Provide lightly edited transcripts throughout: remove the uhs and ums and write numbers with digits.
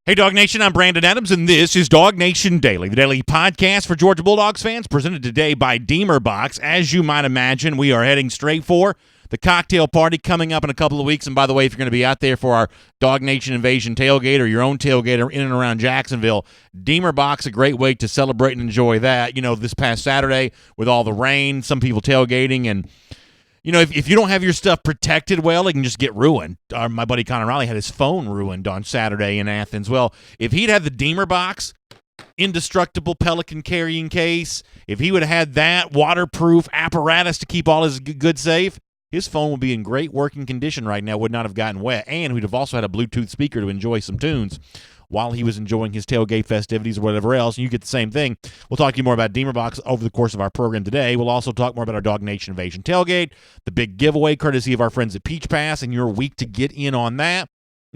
Hey, DawgNation, I'm Brandon Adams, and this is DawgNation Daily, the daily podcast for Georgia Bulldogs fans, presented today by Deemer Box. As you might imagine, we are heading straight for the cocktail party coming up in a couple of weeks. And by the way, if you're going to be out there for our DawgNation Invasion tailgate or your own tailgate in and around Jacksonville, Deemer Box, a great way to celebrate and enjoy that. You know, this past Saturday with all the rain, some people tailgating, and you know, if you don't have your stuff protected well, it can just get ruined. My buddy Connor Riley had his phone ruined on Saturday in Athens. Well, if he'd had the Deemer Box, indestructible Pelican carrying case, if he would have had that waterproof apparatus to keep all his goods safe, his phone would be in great working condition right now, would not have gotten wet, and we'd have also had a Bluetooth speaker to enjoy some tunes while he was enjoying his tailgate festivities or whatever else, and you get the same thing. We'll talk to you more about Deemer Box over the course of our program today. We'll also talk more about our DawgNation Invasion tailgate, the big giveaway courtesy of our friends at Peach Pass, and your week to get in on that.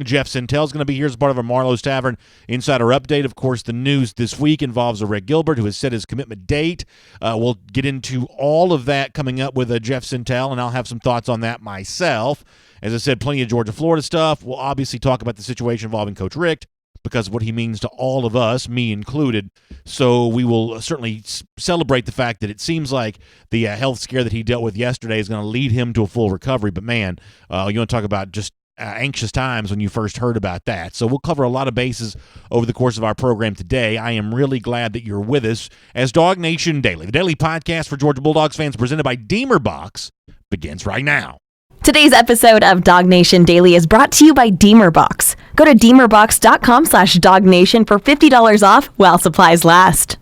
Jeff Sintel is going to be here as part of our Marlos Tavern Insider Update. Of course, the news this week involves a Rick Gilbert who has set his commitment date. We'll get into all of that coming up with Jeff Sintel, and I'll have some thoughts on that myself. As I said, plenty of Georgia-Florida stuff. We'll obviously talk about the situation involving Coach Richt, because of what he means to all of us, me included. So we will certainly celebrate the fact that it seems like the health scare that he dealt with yesterday is going to lead him to a full recovery. But, man, you want to talk about just anxious times when you first heard about that. So we'll cover a lot of bases over the course of our program today. I am really glad that you're with us as DawgNation Daily, the daily podcast for Georgia Bulldogs fans presented by Deemer Box, begins right now. Today's episode of DawgNation Daily is brought to you by Deemer Box. Go to deemerbox.com/DawgNation for $50 off while supplies last.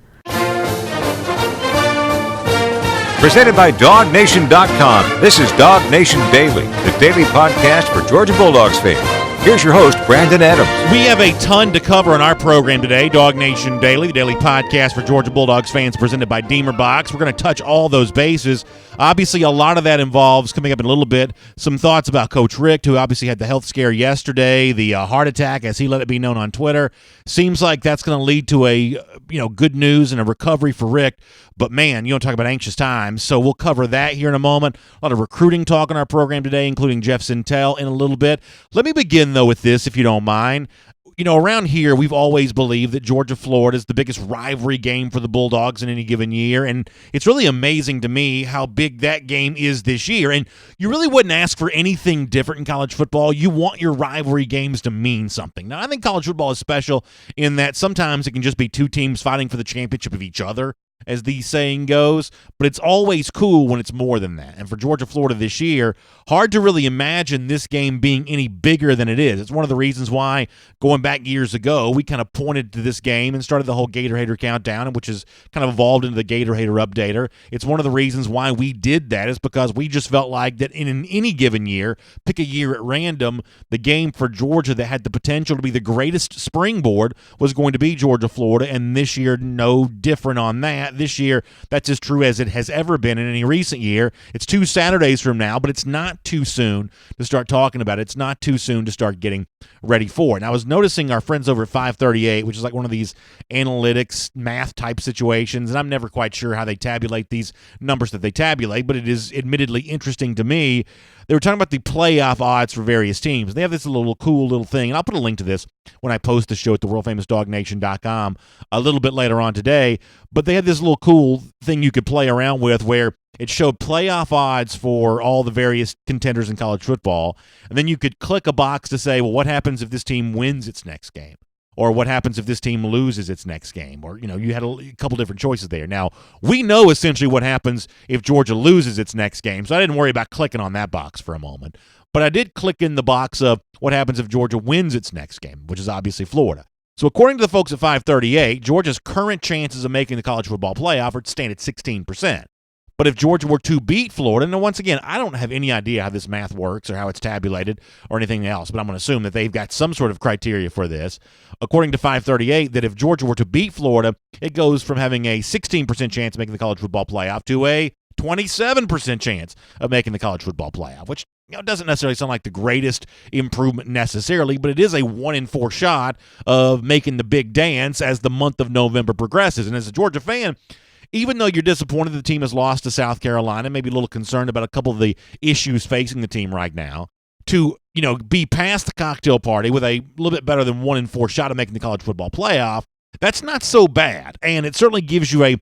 Presented by DawgNation.com. This is DawgNation Daily, the daily podcast for Georgia Bulldogs fans. Here's your host, Brandon Adams. We have a ton to cover on our program today. DawgNation Daily, the daily podcast for Georgia Bulldogs fans, presented by Deemer Box. We're going to touch all those bases. Obviously, a lot of that involves, coming up in a little bit, some thoughts about Coach Richt, who obviously had the health scare yesterday, the heart attack, as he let it be known on Twitter. Seems like that's going to lead to a good news and a recovery for Richt. But, man, you want to talk about anxious times. So we'll cover that here in a moment. A lot of recruiting talk on our program today, including Jeff Sintel in a little bit. Let me begin, though, with this, if you don't mind. You know, around here, we've always believed that Georgia-Florida is the biggest rivalry game for the Bulldogs in any given year, and it's really amazing to me how big that game is this year. And you really wouldn't ask for anything different in college football. You want your rivalry games to mean something. Now, I think college football is special in that sometimes it can just be two teams fighting for the championship of each other, as the saying goes, but it's always cool when it's more than that. And for Georgia-Florida this year, hard to really imagine this game being any bigger than it is. It's one of the reasons why, going back years ago, we kind of pointed to this game and started the whole Gator Hater countdown, which has kind of evolved into the Gator Hater Updater. It's one of the reasons why we did that, is because we just felt like that in any given year, pick a year at random, the game for Georgia that had the potential to be the greatest springboard was going to be Georgia-Florida, and this year, no different on that. This year, that's as true as it has ever been in any recent year. It's 2 Saturdays from now, but it's not too soon to start talking about it. It's not too soon to start getting ready for it. And I was noticing our friends over at 538, which is like one of these analytics, math-type situations, and I'm never quite sure how they tabulate these numbers that they tabulate, but it is admittedly interesting to me. They were talking about the playoff odds for various teams. They have this cool little thing, and I'll put a link to this when I post the show at the world-famous DawgNation.com a little bit later on today. But they had this little cool thing you could play around with where it showed playoff odds for all the various contenders in college football, and then you could click a box to say, well, what happens if this team wins its next game? Or what happens if this team loses its next game? Or, you had a couple different choices there. Now, we know essentially what happens if Georgia loses its next game, so I didn't worry about clicking on that box for a moment. But I did click in the box of what happens if Georgia wins its next game, which is obviously Florida. So according to the folks at 538, Georgia's current chances of making the college football playoff are stand at 16%. But if Georgia were to beat Florida, and once again, I don't have any idea how this math works or how it's tabulated or anything else, but I'm going to assume that they've got some sort of criteria for this. According to 538, that if Georgia were to beat Florida, it goes from having a 16% chance of making the college football playoff to a 27% chance of making the college football playoff, which doesn't necessarily sound like the greatest improvement necessarily, but it is a 1 in 4 shot of making the big dance as the month of November progresses. And as a Georgia fan, even though you're disappointed the team has lost to South Carolina, maybe a little concerned about a couple of the issues facing the team right now, to be past the cocktail party with a little bit better than 1-4 shot of making the college football playoff, that's not so bad. And it certainly gives you a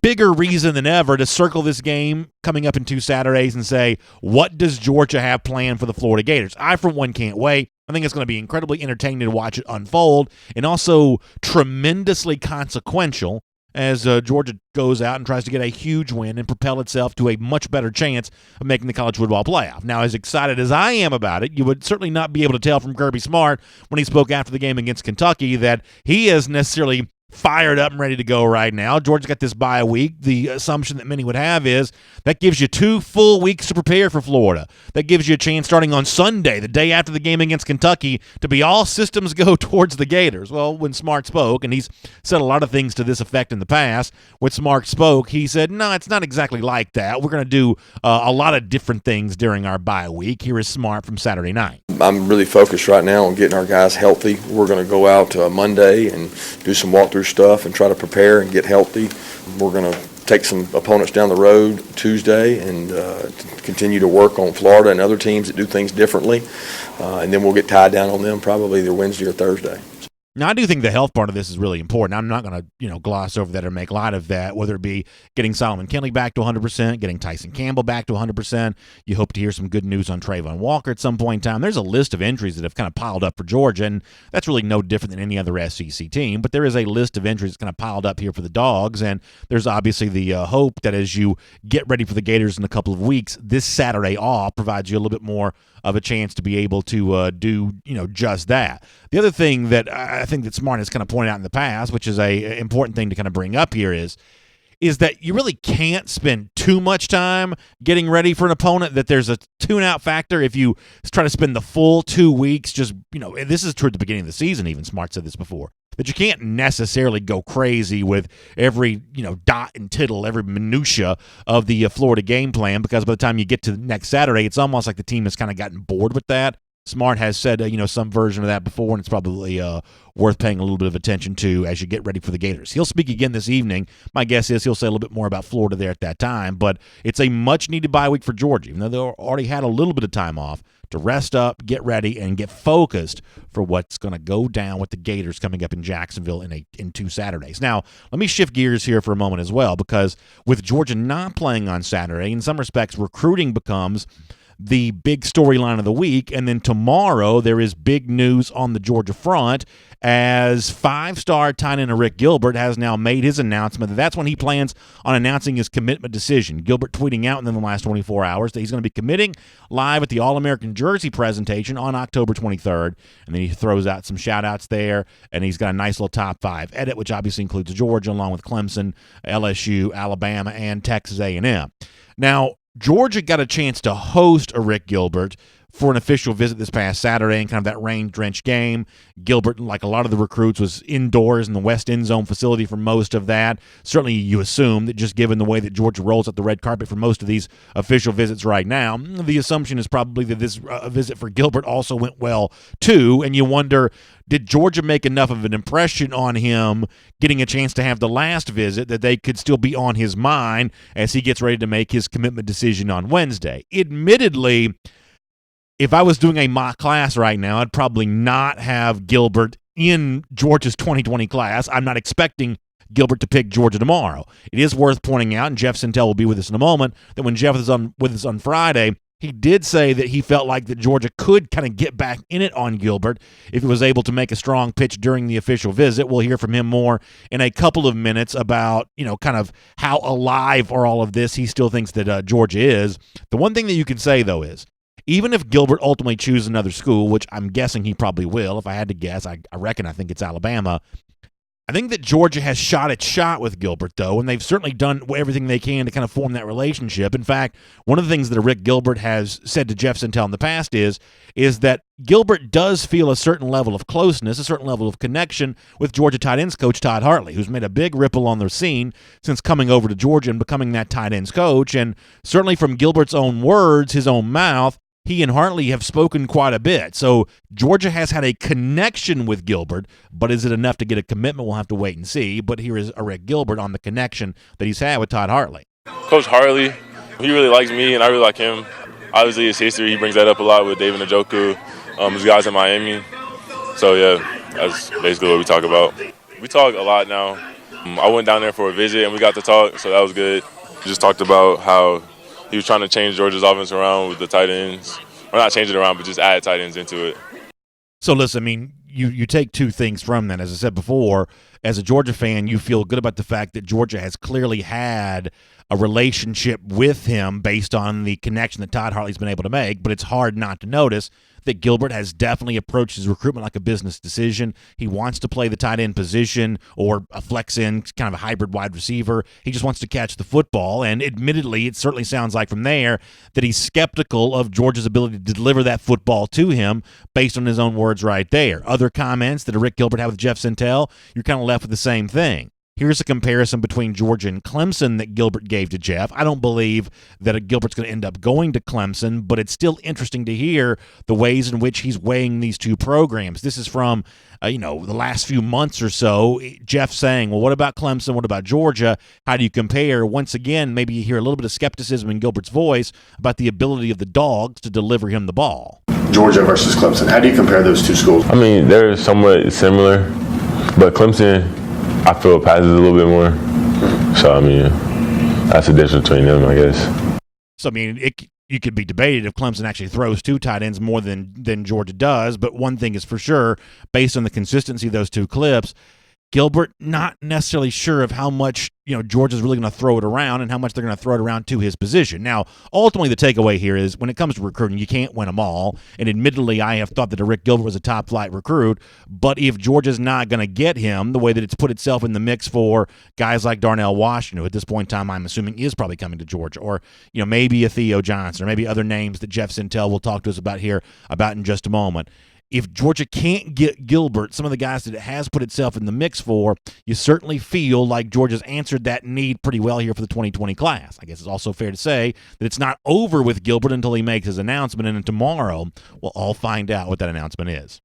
bigger reason than ever to circle this game coming up in 2 Saturdays and say, what does Georgia have planned for the Florida Gators? I, for one, can't wait. I think it's going to be incredibly entertaining to watch it unfold, and also tremendously consequential as Georgia goes out and tries to get a huge win and propel itself to a much better chance of making the college football playoff. Now, as excited as I am about it, you would certainly not be able to tell from Kirby Smart when he spoke after the game against Kentucky that he is necessarily fired up and ready to go right now. Georgia's got this bye week. The assumption that many would have is that gives you 2 full weeks to prepare for Florida. That gives you a chance starting on Sunday, the day after the game against Kentucky, to be all systems go towards the Gators. Well, when Smart spoke, and he's said a lot of things to this effect in the past, when Smart spoke, he said, no, it's not exactly like that. We're going to do a lot of different things during our bye week. Here is Smart from Saturday night. I'm really focused right now on getting our guys healthy. We're going to go out Monday and do some walkthrough stuff and try to prepare and get healthy. We're going to take some opponents down the road Tuesday and continue to work on Florida and other teams that do things differently. And then we'll get tied down on them probably either Wednesday or Thursday. Now, I do think the health part of this is really important. I'm not going to, gloss over that or make light of that, whether it be getting Solomon Kinley back to 100%, getting Tyson Campbell back to 100%. You hope to hear some good news on Trayvon Walker at some point in time. There's a list of injuries that have kind of piled up for Georgia, and that's really no different than any other SEC team. But there is a list of injuries that's kind of piled up here for the Dogs, and there's obviously the hope that as you get ready for the Gators in a couple of weeks, this Saturday off provides you a little bit more of a chance to be able to do just that. The other thing that I think that Smart has kind of pointed out in the past, which is a important thing to kind of bring up here, is that you really can't spend too much time getting ready for an opponent, that there's a tune-out factor if you try to spend the full 2 weeks just, this is toward the beginning of the season even, Smart said this before, that you can't necessarily go crazy with every, dot and tittle, every minutia of the Florida game plan, because by the time you get to next Saturday, it's almost like the team has kind of gotten bored with that. Smart has said, some version of that before, and it's probably worth paying a little bit of attention to as you get ready for the Gators. He'll speak again this evening. My guess is he'll say a little bit more about Florida there at that time, but it's a much-needed bye week for Georgia, even though they already had a little bit of time off to rest up, get ready, and get focused for what's going to go down with the Gators coming up in Jacksonville in 2 Saturdays. Now, let me shift gears here for a moment as well, because with Georgia not playing on Saturday, in some respects, recruiting becomes the big storyline of the week, and then tomorrow there is big news on the Georgia front as 5-star tight end Rick Gilbert has now made his announcement that that's when he plans on announcing his commitment decision. Gilbert tweeting out in the last 24 hours that he's going to be committing live at the All-American Jersey presentation on October 23rd, and then he throws out some shout-outs there, and he's got a nice little top 5 edit, which obviously includes Georgia along with Clemson, LSU, Alabama, and Texas A&M. Now, Georgia got a chance to host Rick Gilbert for an official visit this past Saturday in kind of that rain-drenched game. Gilbert, like a lot of the recruits, was indoors in the West End Zone facility for most of that. Certainly you assume that just given the way that Georgia rolls out the red carpet for most of these official visits right now, the assumption is probably that this visit for Gilbert also went well too, and you wonder, did Georgia make enough of an impression on him getting a chance to have the last visit that they could still be on his mind as he gets ready to make his commitment decision on Wednesday? Admittedly, if I was doing a mock class right now, I'd probably not have Gilbert in Georgia's 2020 class. I'm not expecting Gilbert to pick Georgia tomorrow. It is worth pointing out, and Jeff Sintel will be with us in a moment, that when Jeff was with us on Friday, he did say that he felt like that Georgia could kind of get back in it on Gilbert if it was able to make a strong pitch during the official visit. We'll hear from him more in a couple of minutes about, kind of how alive are all of this he still thinks that Georgia is. The one thing that you can say, though, is even if Gilbert ultimately chooses another school, which I'm guessing he probably will, if I had to guess, I think it's Alabama, I think that Georgia has shot its shot with Gilbert, though, and they've certainly done everything they can to kind of form that relationship. In fact, one of the things that Rick Gilbert has said to Jeff Sintel in the past is that Gilbert does feel a certain level of closeness, a certain level of connection with Georgia tight ends coach Todd Hartley, who's made a big ripple on the scene since coming over to Georgia and becoming that tight ends coach. And certainly from Gilbert's own words, his own mouth, he and Hartley have spoken quite a bit. So Georgia has had a connection with Gilbert, but is it enough to get a commitment? We'll have to wait and see. But here is Rick Gilbert on the connection that he's had with Todd Hartley. Coach Hartley, he really likes me, and I really like him. obviously his history. He brings that up a lot with David Njoku, his guys in Miami. So, yeah, that's basically what we talk about. We talk a lot now. I went down there for a visit, and we got to talk, so that was good. We just talked about how he was trying to change Georgia's offense around with the tight ends. Or not change it around, but just add tight ends into it. So, listen, I mean, you take two things from that. As I said before, as a Georgia fan, you feel good about the fact that Georgia has clearly had a relationship with him based on the connection that Todd Hartley's been able to make, but it's hard not to notice that Gilbert has definitely approached his recruitment like a business decision. He wants to play the tight end position or a flex in, kind of a hybrid wide receiver. He just wants to catch the football, and admittedly, it certainly sounds like from there that he's skeptical of Georgia's ability to deliver that football to him based on his own words right there. Other comments that Rick Gilbert had with Jeff Sintel, you're kind of left with the same thing. Here's a comparison between Georgia and Clemson that Gilbert gave to Jeff. I don't believe that Gilbert's going to end up going to Clemson, but it's still interesting to hear the ways in which he's weighing these two programs. This is from, the last few months or so. Jeff saying, well, what about Clemson? What about Georgia? How do you compare? Once again, maybe you hear a little bit of skepticism in Gilbert's voice about the ability of the Dogs to deliver him the ball. Georgia versus Clemson. How do you compare those two schools? I mean, they're somewhat similar, but Clemson, I feel, passes a little bit more. So, I mean, that's the difference between them, I guess. So, I mean, you could be debated if Clemson actually throws two tight ends more than Georgia does, but one thing is for sure, based on the consistency of those two clips, Gilbert not necessarily sure of how much Georgia's really going to throw it around and how much they're going to throw it around to his position. Now, ultimately, the takeaway here is when it comes to recruiting, you can't win them all. And admittedly, I have thought that Rick Gilbert was a top-flight recruit. But if Georgia's not going to get him the way that it's put itself in the mix for guys like Darnell Washington, who at this point in time I'm assuming is probably coming to Georgia, or maybe a Theo Johnson, or maybe other names that Jeff Sintel will talk to us about in just a moment. If Georgia can't get Gilbert, some of the guys that it has put itself in the mix for, you certainly feel like Georgia's answered that need pretty well here for the 2020 class. I guess it's also fair to say that it's not over with Gilbert until he makes his announcement, and then tomorrow we'll all find out what that announcement is.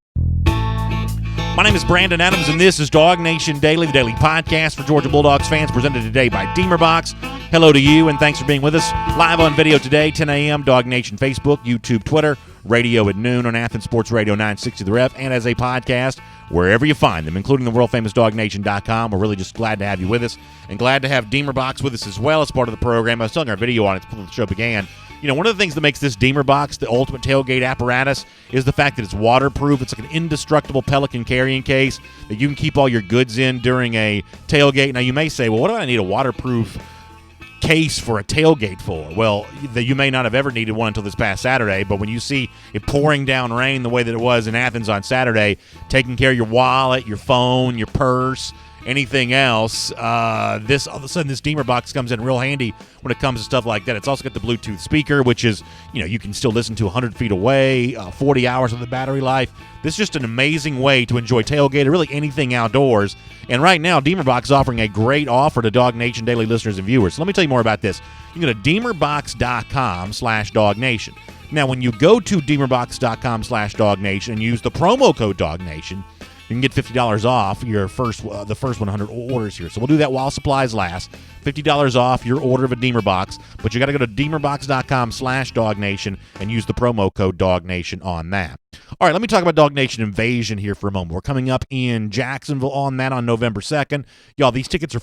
My name is Brandon Adams, and this is DawgNation Daily, the daily podcast for Georgia Bulldogs fans, presented today by Deemerbox. Hello to you, and thanks for being with us. Live on video today, 10 a.m., DawgNation Facebook, YouTube, Twitter, radio at noon on Athens Sports Radio 960 The Ref, and as a podcast wherever you find them, including the world-famous DawgNation.com. We're really just glad to have you with us, and glad to have Deemerbox with us as well as part of the program. I was telling our video on it before the show began. One of the things that makes this Deemerbox the ultimate tailgate apparatus is the fact that it's waterproof. It's like an indestructible Pelican carrying case that you can keep all your goods in during a tailgate. Now, you may say, well, what do I need a waterproof case for a tailgate for? Well, you may not have ever needed one until this past Saturday, but when you see it pouring down rain the way that it was in Athens on Saturday, taking care of your wallet, your phone, your purse, anything else, this all of a sudden this Deemerbox comes in real handy when it comes to stuff like that. It's also got the Bluetooth speaker, which is, you can still listen to 100 feet away, 40 hours of the battery life. This is just an amazing way to enjoy tailgate or really anything outdoors. And right now, Deemerbox is offering a great offer to DawgNation Daily listeners and viewers. So let me tell you more about this. You can go to Deemerbox.com/DawgNation. Now, when you go to Deemerbox.com/DawgNation and use the promo code DawgNation, you can get $50 off the first 100 orders here. So we'll do that while supplies last. $50 off your order of a Deemerbox, but you got to go to Deemerbox.com/DawgNation and use the promo code DawgNation on that. All right, let me talk about DawgNation Invasion here for a moment. We're coming up in Jacksonville on that on November 2nd. Y'all, these tickets are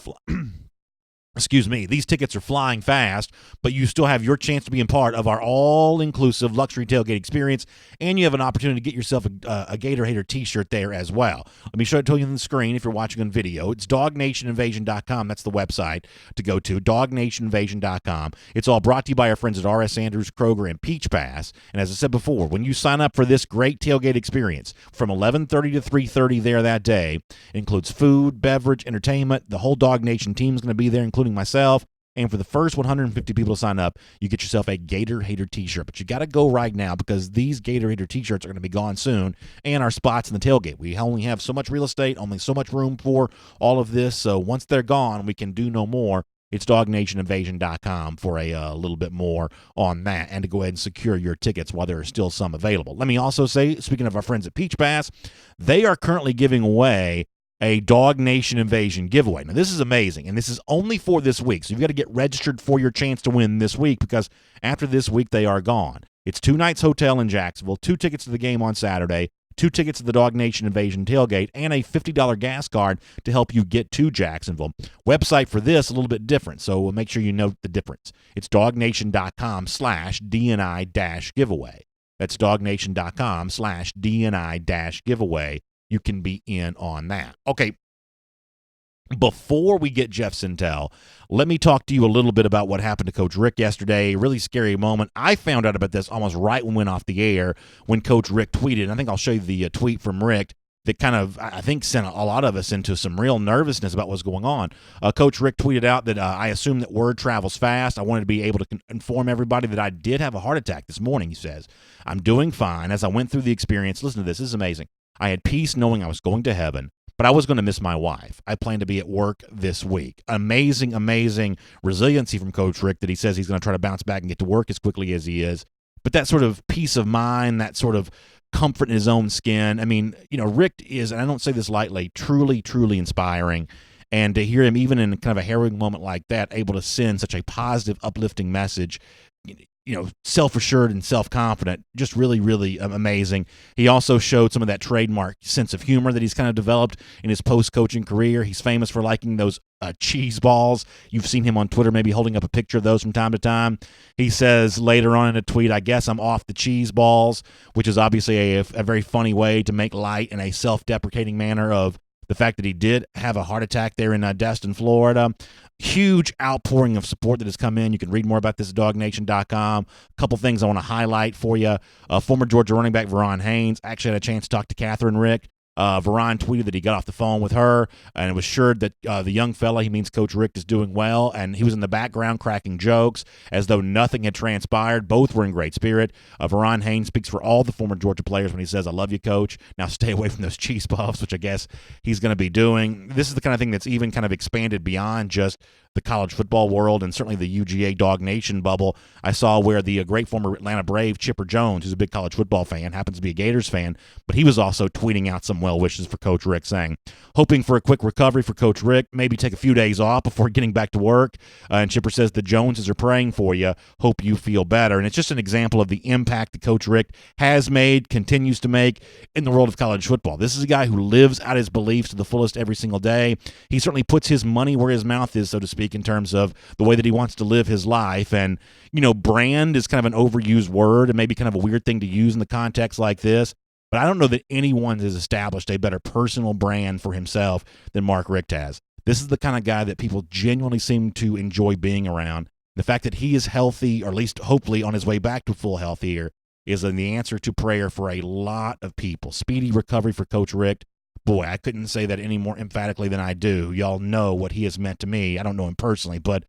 these tickets are flying fast, but you still have your chance to be a part of our all-inclusive luxury tailgate experience, and you have an opportunity to get yourself a Gator Hater t-shirt there as well. Let me show it to you on the screen if you're watching on video. It's DawgNationInvasion.com. That's the website to go to, DawgNationInvasion.com. It's all brought to you by our friends at R.S. Andrews, Kroger, and Peach Pass. And as I said before, when you sign up for this great tailgate experience from 11:30 to 3:30 there that day, it includes food, beverage, entertainment. The whole DawgNation team is going to be there, including myself. And for the first 150 people to sign up, you get yourself a Gator Hater t-shirt. But you got to go right now because these Gator Hater t-shirts are going to be gone soon, and our spots in the tailgate. We only have so much real estate, only so much room for all of this. So once they're gone, we can do no more. It's DawgNationInvasion.com for a little bit more on that, and to go ahead and secure your tickets while there are still some available. Let me also say, speaking of our friends at Peach Pass, they are currently giving away a DawgNation Invasion giveaway. Now, this is amazing, and this is only for this week, so you've got to get registered for your chance to win this week because after this week, they are gone. It's 2 nights hotel in Jacksonville, 2 tickets to the game on Saturday, 2 tickets to the DawgNation Invasion tailgate, and a $50 gas card to help you get to Jacksonville. Website for this a little bit different, so make sure you note the difference. It's DawgNation.com/DNI-giveaway. That's DawgNation.com/DNI-giveaway. You can be in on that. Okay. Before we get Jeff Sintel, let me talk to you a little bit about what happened to Coach Rick yesterday. Really scary moment. I found out about this almost right when we went off the air when Coach Rick tweeted. And I think I'll show you the tweet from Rick that kind of, I think, sent a lot of us into some real nervousness about what's going on. Coach Rick tweeted out that I assume that word travels fast. I wanted to be able to inform everybody that I did have a heart attack this morning, he says. I'm doing fine. As I went through the experience, listen to this. This is amazing. I had peace knowing I was going to heaven. But I was going to miss my wife. I plan to be at work this week. Amazing, amazing resiliency from Coach Rick that he says he's going to try to bounce back and get to work as quickly as he is. But that sort of peace of mind, that sort of comfort in his own skin. I mean, Rick is, and I don't say this lightly, truly, truly inspiring. And to hear him, even in kind of a harrowing moment like that, able to send such a positive, uplifting message, self-assured and self-confident, just really, really amazing. He also showed some of that trademark sense of humor that he's kind of developed in his post-coaching career. He's famous for liking those cheese balls. You've seen him on Twitter maybe holding up a picture of those from time to time. He says later on in a tweet, I guess I'm off the cheese balls, which is obviously a very funny way to make light in a self-deprecating manner of the fact that he did have a heart attack there in Destin, Florida. Huge outpouring of support that has come in. You can read more about this at DawgNation.com. A couple things I want to highlight for you. Former Georgia running back Veron Haynes actually had a chance to talk to Catherine Rick. Veron tweeted that he got off the phone with her and was assured that the young fella, he means Coach Rick, is doing well, and he was in the background cracking jokes as though nothing had transpired. Both were in great spirit. Veron Haynes speaks for all the former Georgia players when he says, I love you, Coach. Now stay away from those cheese puffs, which I guess he's going to be doing. This is the kind of thing that's even kind of expanded beyond just the college football world and certainly the UGA Dog Nation bubble. I saw where the great former Atlanta Brave Chipper Jones, who's a big college football fan, happens to be a Gators fan, but he was also tweeting out some well wishes for Coach Rick, saying, hoping for a quick recovery for Coach Rick, maybe take a few days off before getting back to work. And Chipper says the Joneses are praying for you. Hope you feel better. And it's just an example of the impact that Coach Rick has made, continues to make in the world of college football. This is a guy who lives out his beliefs to the fullest every single day. He certainly puts his money where his mouth is, so to speak, in terms of the way that he wants to live his life. And, brand is kind of an overused word and maybe kind of a weird thing to use in the context like this. But I don't know that anyone has established a better personal brand for himself than Mark Richt has. This is the kind of guy that people genuinely seem to enjoy being around. The fact that he is healthy, or at least hopefully on his way back to full health here, is the answer to prayer for a lot of people. Speedy recovery for Coach Richt. Boy, I couldn't say that any more emphatically than I do. Y'all know what he has meant to me. I don't know him personally, but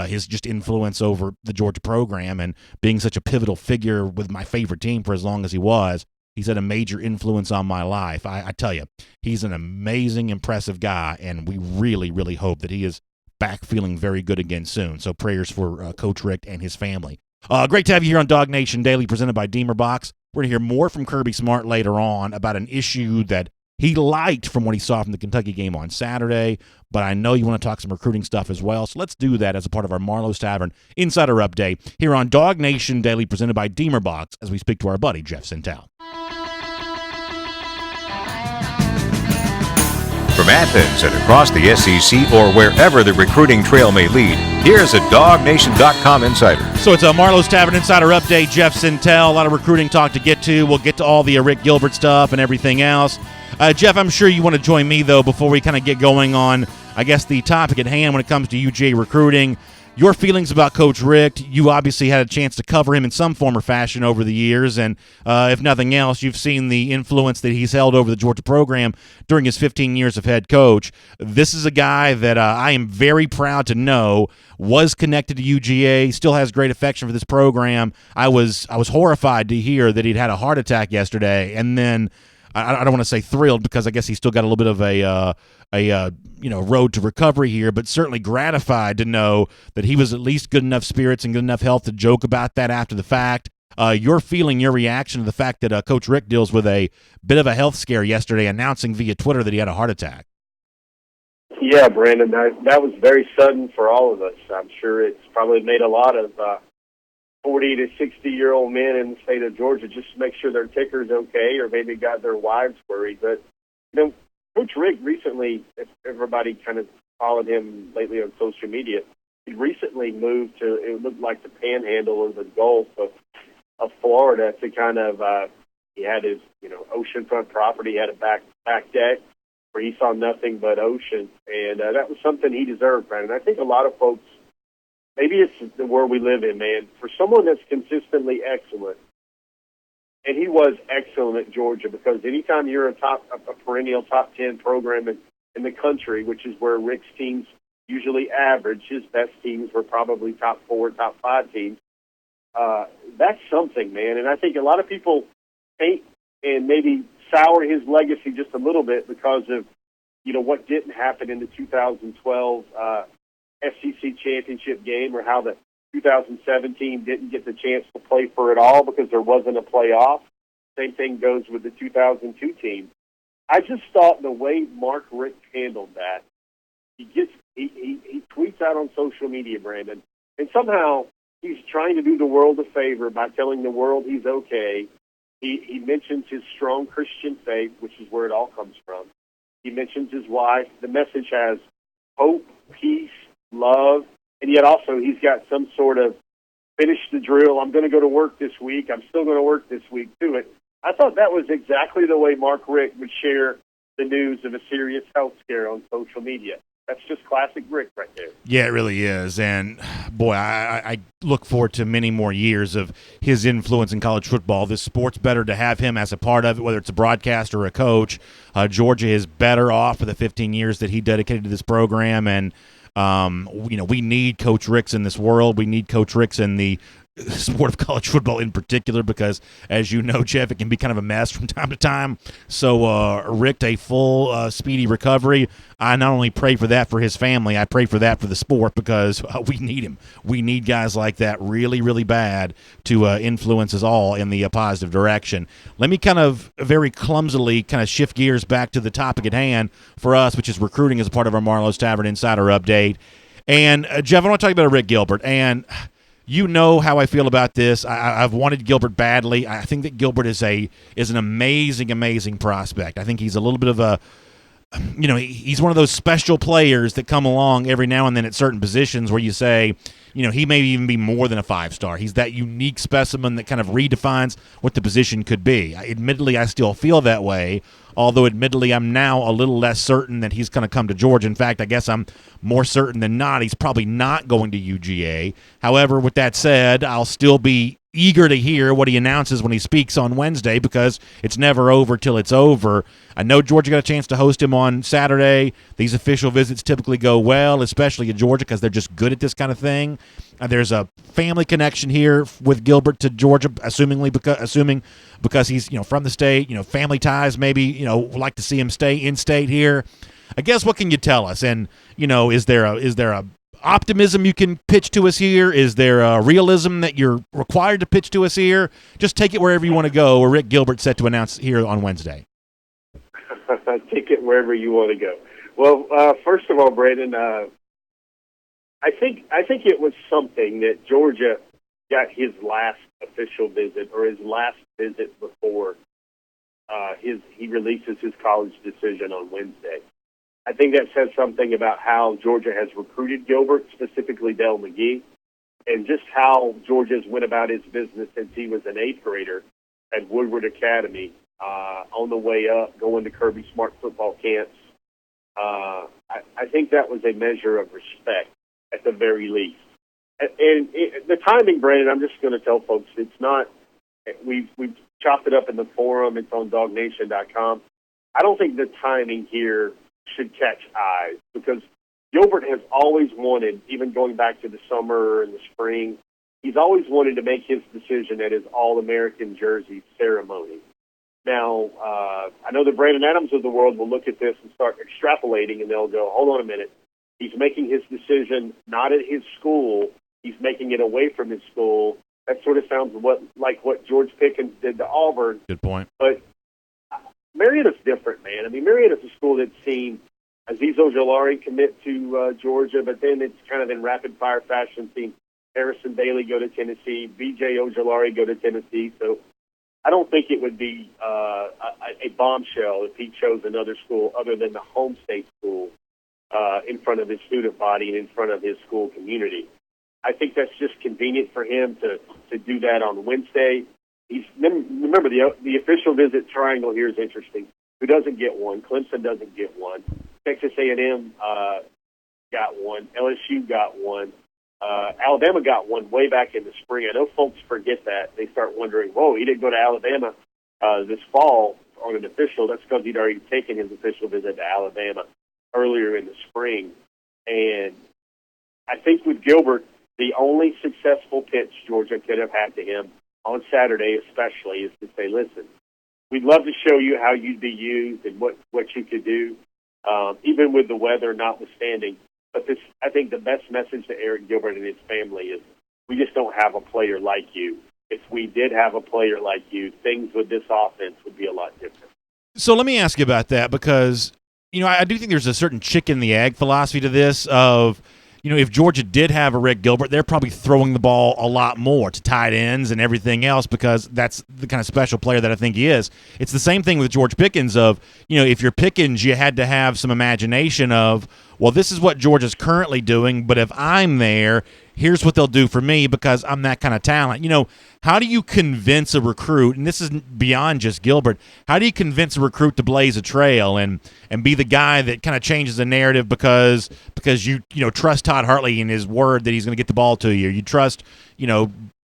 his just influence over the Georgia program and being such a pivotal figure with my favorite team for as long as he was, he's had a major influence on my life. I tell you, he's an amazing, impressive guy, and we really, really hope that he is back feeling very good again soon. So prayers for Coach Richt and his family. Great to have you here on DawgNation Daily, presented by Deemer Box. We're going to hear more from Kirby Smart later on about an issue that he liked from what he saw from the Kentucky game on Saturday, but I know you want to talk some recruiting stuff as well, so let's do that as a part of our Marlos Tavern Insider Update here on DawgNation Daily, presented by Deemer Box, as we speak to our buddy Jeff Sintel. From Athens and across the SEC or wherever the recruiting trail may lead, here's a DawgNation.com insider. So it's a Marlos Tavern Insider Update. Jeff Sintel, a lot of recruiting talk to get to. We'll get to all the Rick Gilbert stuff and everything else. Jeff, I'm sure you want to join me, though, before we kind of get going on, I guess, the topic at hand when it comes to UGA recruiting. Your feelings about Coach Richt. You obviously had a chance to cover him in some form or fashion over the years, and if nothing else, you've seen the influence that he's held over the Georgia program during his 15 years of head coach. This is a guy that I am very proud to know was connected to UGA, still has great affection for this program. I was horrified to hear that he'd had a heart attack yesterday, and then I don't want to say thrilled, because I guess he's still got a little bit of a road to recovery here, but certainly gratified to know that he was at least good enough spirits and good enough health to joke about that after the fact. Your reaction to the fact that Coach Richt deals with a bit of a health scare yesterday, announcing via Twitter that he had a heart attack. Yeah, Brandon, that was very sudden for all of us. I'm sure it's probably made a lot of 40 to 60-year-old men in the state of Georgia just to make sure their ticker's okay, or maybe got their wives worried. But, Coach Rick recently, if everybody kind of followed him lately on social media, he recently moved to, it looked like the panhandle of the Gulf of Florida to kind of, he had his, oceanfront property, he had a back deck where he saw nothing but ocean. And that was something he deserved, Brandon. I think a lot of folks, maybe it's the world we live in, man. For someone that's consistently excellent, and he was excellent at Georgia, because anytime you're a perennial top 10 program in the country, which is where Rick's teams usually average, his best teams were probably top 4, top 5 teams. That's something, man. And I think a lot of people hate and maybe sour his legacy just a little bit because of, what didn't happen in the 2012 SEC championship game, or how the 2017 didn't get the chance to play for it all because there wasn't a playoff. Same thing goes with the 2002 team. I just thought the way Mark Richt handled that, he tweets out on social media, Brandon, and somehow he's trying to do the world a favor by telling the world he's okay. He mentions his strong Christian faith, which is where it all comes from. He mentions his wife. The message has hope, peace, love, and yet also he's got some sort of finish the drill. I'm going to go to work this week. I'm still going to work this week to it. I thought that was exactly the way Mark Richt would share the news of a serious health scare on social media. That's just classic Richt right there. Yeah, it really is. And, boy, I look forward to many more years of his influence in college football. This sport's better to have him as a part of it, whether it's a broadcaster or a coach. Georgia is better off for the 15 years that he dedicated to this program. And, we need Coach Ricks in this world. We need Coach Ricks in the sport of college football in particular, because, as you know, Jeff, it can be kind of a mess from time to time. So, Rick, a full, speedy recovery. I not only pray for that for his family, I pray for that for the sport, because we need him. We need guys like that really, really bad to influence us all in the positive direction. Let me kind of very clumsily kind of shift gears back to the topic at hand for us, which is recruiting as a part of our Marlos Tavern Insider Update. And, Jeff, I want to talk about Rick Gilbert. And you know how I feel about this. I've wanted Gilbert badly. I think that Gilbert is an amazing, amazing prospect. I think he's a little bit of a, he's one of those special players that come along every now and then at certain positions where you say, he may even be more than a 5-star. He's that unique specimen that kind of redefines what the position could be. Admittedly, I still feel that way, although admittedly I'm now a little less certain that he's going to come to Georgia. In fact, I guess I'm more certain than not he's probably not going to UGA. However, with that said, I'll still be eager to hear what he announces when he speaks on Wednesday, because it's never over till it's over. I know Georgia got a chance to host him on Saturday. These official visits typically go well, especially in Georgia, because they're just good at this kind of thing. There's a family connection here with Gilbert to Georgia, assuming because he's from the state. Family ties, maybe like to see him stay in state here. I guess, what can you tell us? And is there a optimism you can pitch to us here? Is there a realism that you're required to pitch to us here? Just take it wherever you want to go. Rick Gilbert set to announce here on Wednesday. Take it wherever you want to go. Well, first of all, Braden, I think it was something that Georgia got his last official visit, or his last visit before he releases his college decision on Wednesday. I think that says something about how Georgia has recruited Gilbert, specifically Dell McGee, and just how Georgia's went about his business since he was an 8th grader at Woodward Academy, on the way up, going to Kirby Smart football camps. I think that was a measure of respect, at the very least. And the timing, Brandon, I'm just going to tell folks, it's not, we've chopped it up in the forum, it's on DawgNation.com. I don't think the timing here should catch eyes, because Gilbert has always wanted, even going back to the summer and the spring, he's always wanted to make his decision at his All-American jersey ceremony. Now, I know the Brandon Adams of the world will look at this and start extrapolating, and they'll go, hold on a minute. He's making his decision not at his school. He's making it away from his school. That sort of sounds like what George Pickens did to Auburn. Good point. But Marietta's different, man. I mean, Marietta's a school that's seen Aziz Ojolari commit to Georgia, but then it's kind of in rapid-fire fashion seen Harrison Bailey go to Tennessee, B.J. Ojolari go to Tennessee. So I don't think it would be a bombshell if he chose another school other than the home state school in front of his student body and in front of his school community. I think that's just convenient for him to do that on Wednesday. Remember, the official visit triangle here is interesting. Who doesn't get one? Clemson doesn't get one. Texas A&M got one. LSU got one. Alabama got one way back in the spring. I know folks forget that. They start wondering, whoa, he didn't go to Alabama this fall on an official. That's because he'd already taken his official visit to Alabama earlier in the spring. And I think with Gilbert, the only successful pitch Georgia could have had to him on Saturday especially is to say, listen, we'd love to show you how you'd be used and what you could do, even with the weather notwithstanding. But I think the best message to Eric Gilbert and his family is we just don't have a player like you. If we did have a player like you, things with this offense would be a lot different. So let me ask you about that because, I do think there's a certain chicken and the egg philosophy to this of, if Georgia did have a Rick Gilbert, they're probably throwing the ball a lot more to tight ends and everything else because that's the kind of special player that I think he is. It's the same thing with George Pickens of, if you're Pickens, you had to have some imagination of, well, this is what Georgia's currently doing, but if I'm there, here's what they'll do for me because I'm that kind of talent. How do you convince a recruit, and this is beyond just Gilbert, how do you convince a recruit to blaze a trail and be the guy that kind of changes the narrative because you trust Todd Hartley and his word that he's going to get the ball to you. You trust,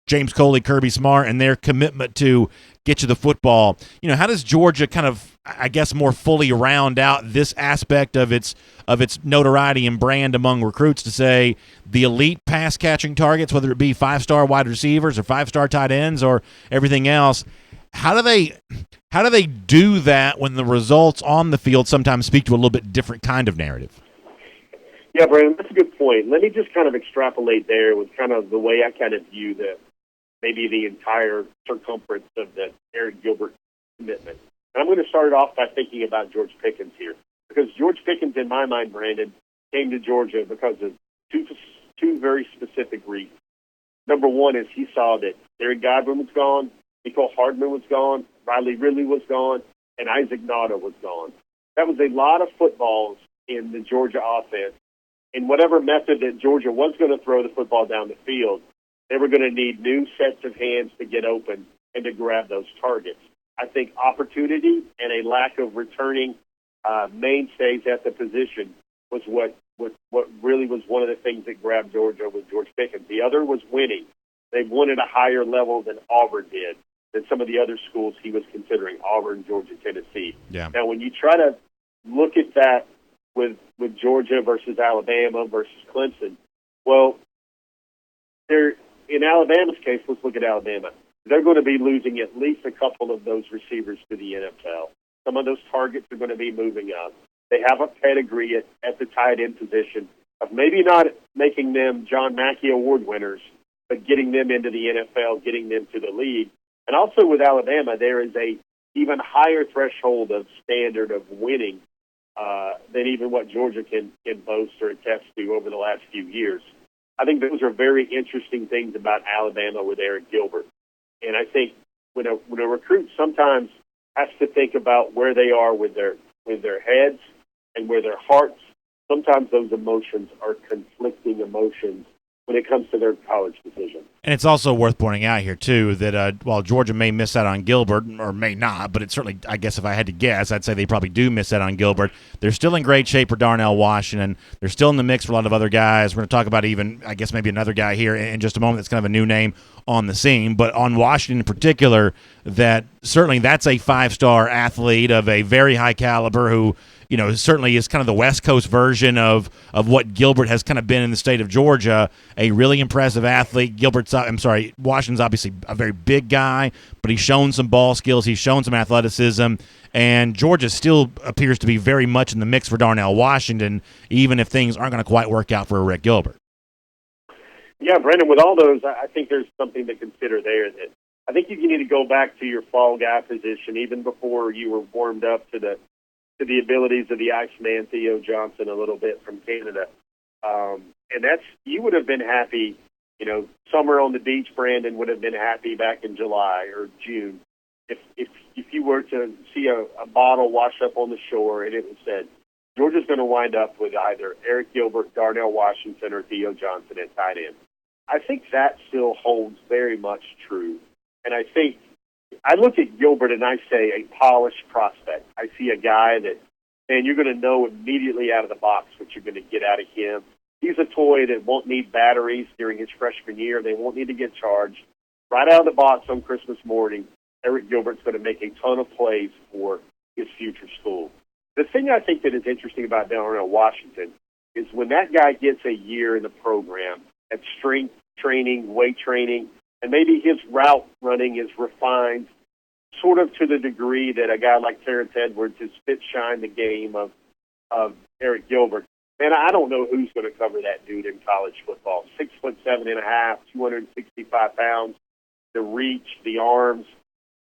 James Coley, Kirby Smart, and their commitment to get you the football. How does Georgia kind of, I guess, more fully round out this aspect of its notoriety and brand among recruits to say the elite pass catching targets, whether it be 5-star wide receivers or 5-star tight ends or everything else? How do they do that when the results on the field sometimes speak to a little bit different kind of narrative? Yeah, Brandon, that's a good point. Let me just kind of extrapolate there with kind of the way I kind of view maybe the entire circumference of the Eric Gilbert commitment. And I'm going to start it off by thinking about George Pickens here. Because George Pickens, in my mind, Brandon, came to Georgia because of two very specific reasons. Number one is he saw that Derek Godwin was gone, Nicole Hardman was gone, Riley Ridley was gone, and Isaac Nauta was gone. That was a lot of footballs in the Georgia offense. In whatever method that Georgia was going to throw the football down the field, they were going to need new sets of hands to get open and to grab those targets. I think opportunity and a lack of returning mainstays at the position was what really was one of the things that grabbed Georgia with George Pickens. The other was winning. They won at a higher level than Auburn did, than some of the other schools he was considering, Auburn, Georgia, Tennessee. Yeah. Now, when you try to look at that with Georgia versus Alabama versus Clemson, well, in Alabama's case, let's look at Alabama. They're going to be losing at least a couple of those receivers to the NFL. Some of those targets are going to be moving up. They have a pedigree at the tight end position of maybe not making them John Mackey Award winners, but getting them into the NFL, getting them to the league. And also with Alabama, there is a even higher threshold of standard of winning than even what Georgia can boast or attest to over the last few years. I think those are very interesting things about Alabama with Eric Gilbert. And I think when a recruit sometimes has to think about where they are with their heads and where their hearts, sometimes those emotions are conflicting emotions when it comes to their college decision. And it's also worth pointing out here, too, that while Georgia may miss out on Gilbert, or may not, but it's certainly, I guess if I had to guess, I'd say they probably do miss out on Gilbert. They're still in great shape for Darnell Washington. They're still in the mix for a lot of other guys. We're going to talk about even, I guess, maybe another guy here in just a moment that's kind of a new name on the scene. But on Washington in particular, that certainly that's a 5-star athlete of a very high caliber who, certainly is kind of the West Coast version of what Gilbert has kind of been in the state of Georgia, a really impressive athlete. Washington's obviously a very big guy, but he's shown some ball skills. He's shown some athleticism, and Georgia still appears to be very much in the mix for Darnell Washington, even if things aren't going to quite work out for Rick Gilbert. Yeah, Brendan, with all those, I think there's something to consider there. That I think you need to go back to your fall guy position even before you were warmed up to the abilities of the Iceman, Theo Johnson, a little bit from Canada. And you would have been happy Summer on the beach, Brandon would have been happy back in July or June if you were to see a bottle wash up on the shore and it was said, Georgia's going to wind up with either Eric Gilbert, Darnell Washington, or Theo Johnson at tight end. I think that still holds very much true. And I think I look at Gilbert and I say a polished prospect. I see a guy that, man, you're going to know immediately out of the box what you're going to get out of him. He's a toy that won't need batteries during his freshman year. They won't need to get charged. Right out of the box on Christmas morning, Eric Gilbert's going to make a ton of plays for his future school. The thing I think that is interesting about Darnell Washington is when that guy gets a year in the program at strength training, weight training, and maybe his route running is refined sort of to the degree that a guy like Terrence Edwards has spit shine the game of Eric Gilbert. Man, I don't know who's going to cover that dude in college football. 6'7.5", 265 pounds, the reach, the arms.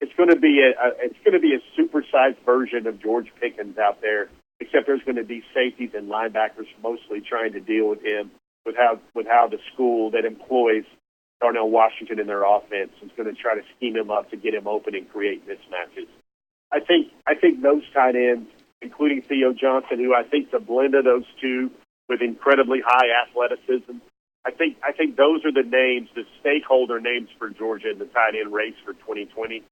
It's going to be a supersized version of George Pickens out there, except there's going to be safeties and linebackers mostly trying to deal with him with how the school that employs Darnell Washington in their offense is going to try to scheme him up to get him open and create mismatches. I think those tight ends, including Theo Johnson, who I think the blend of those two with incredibly high athleticism, I think those are the names, the stakeholder names for Georgia in the tight end race for 2020.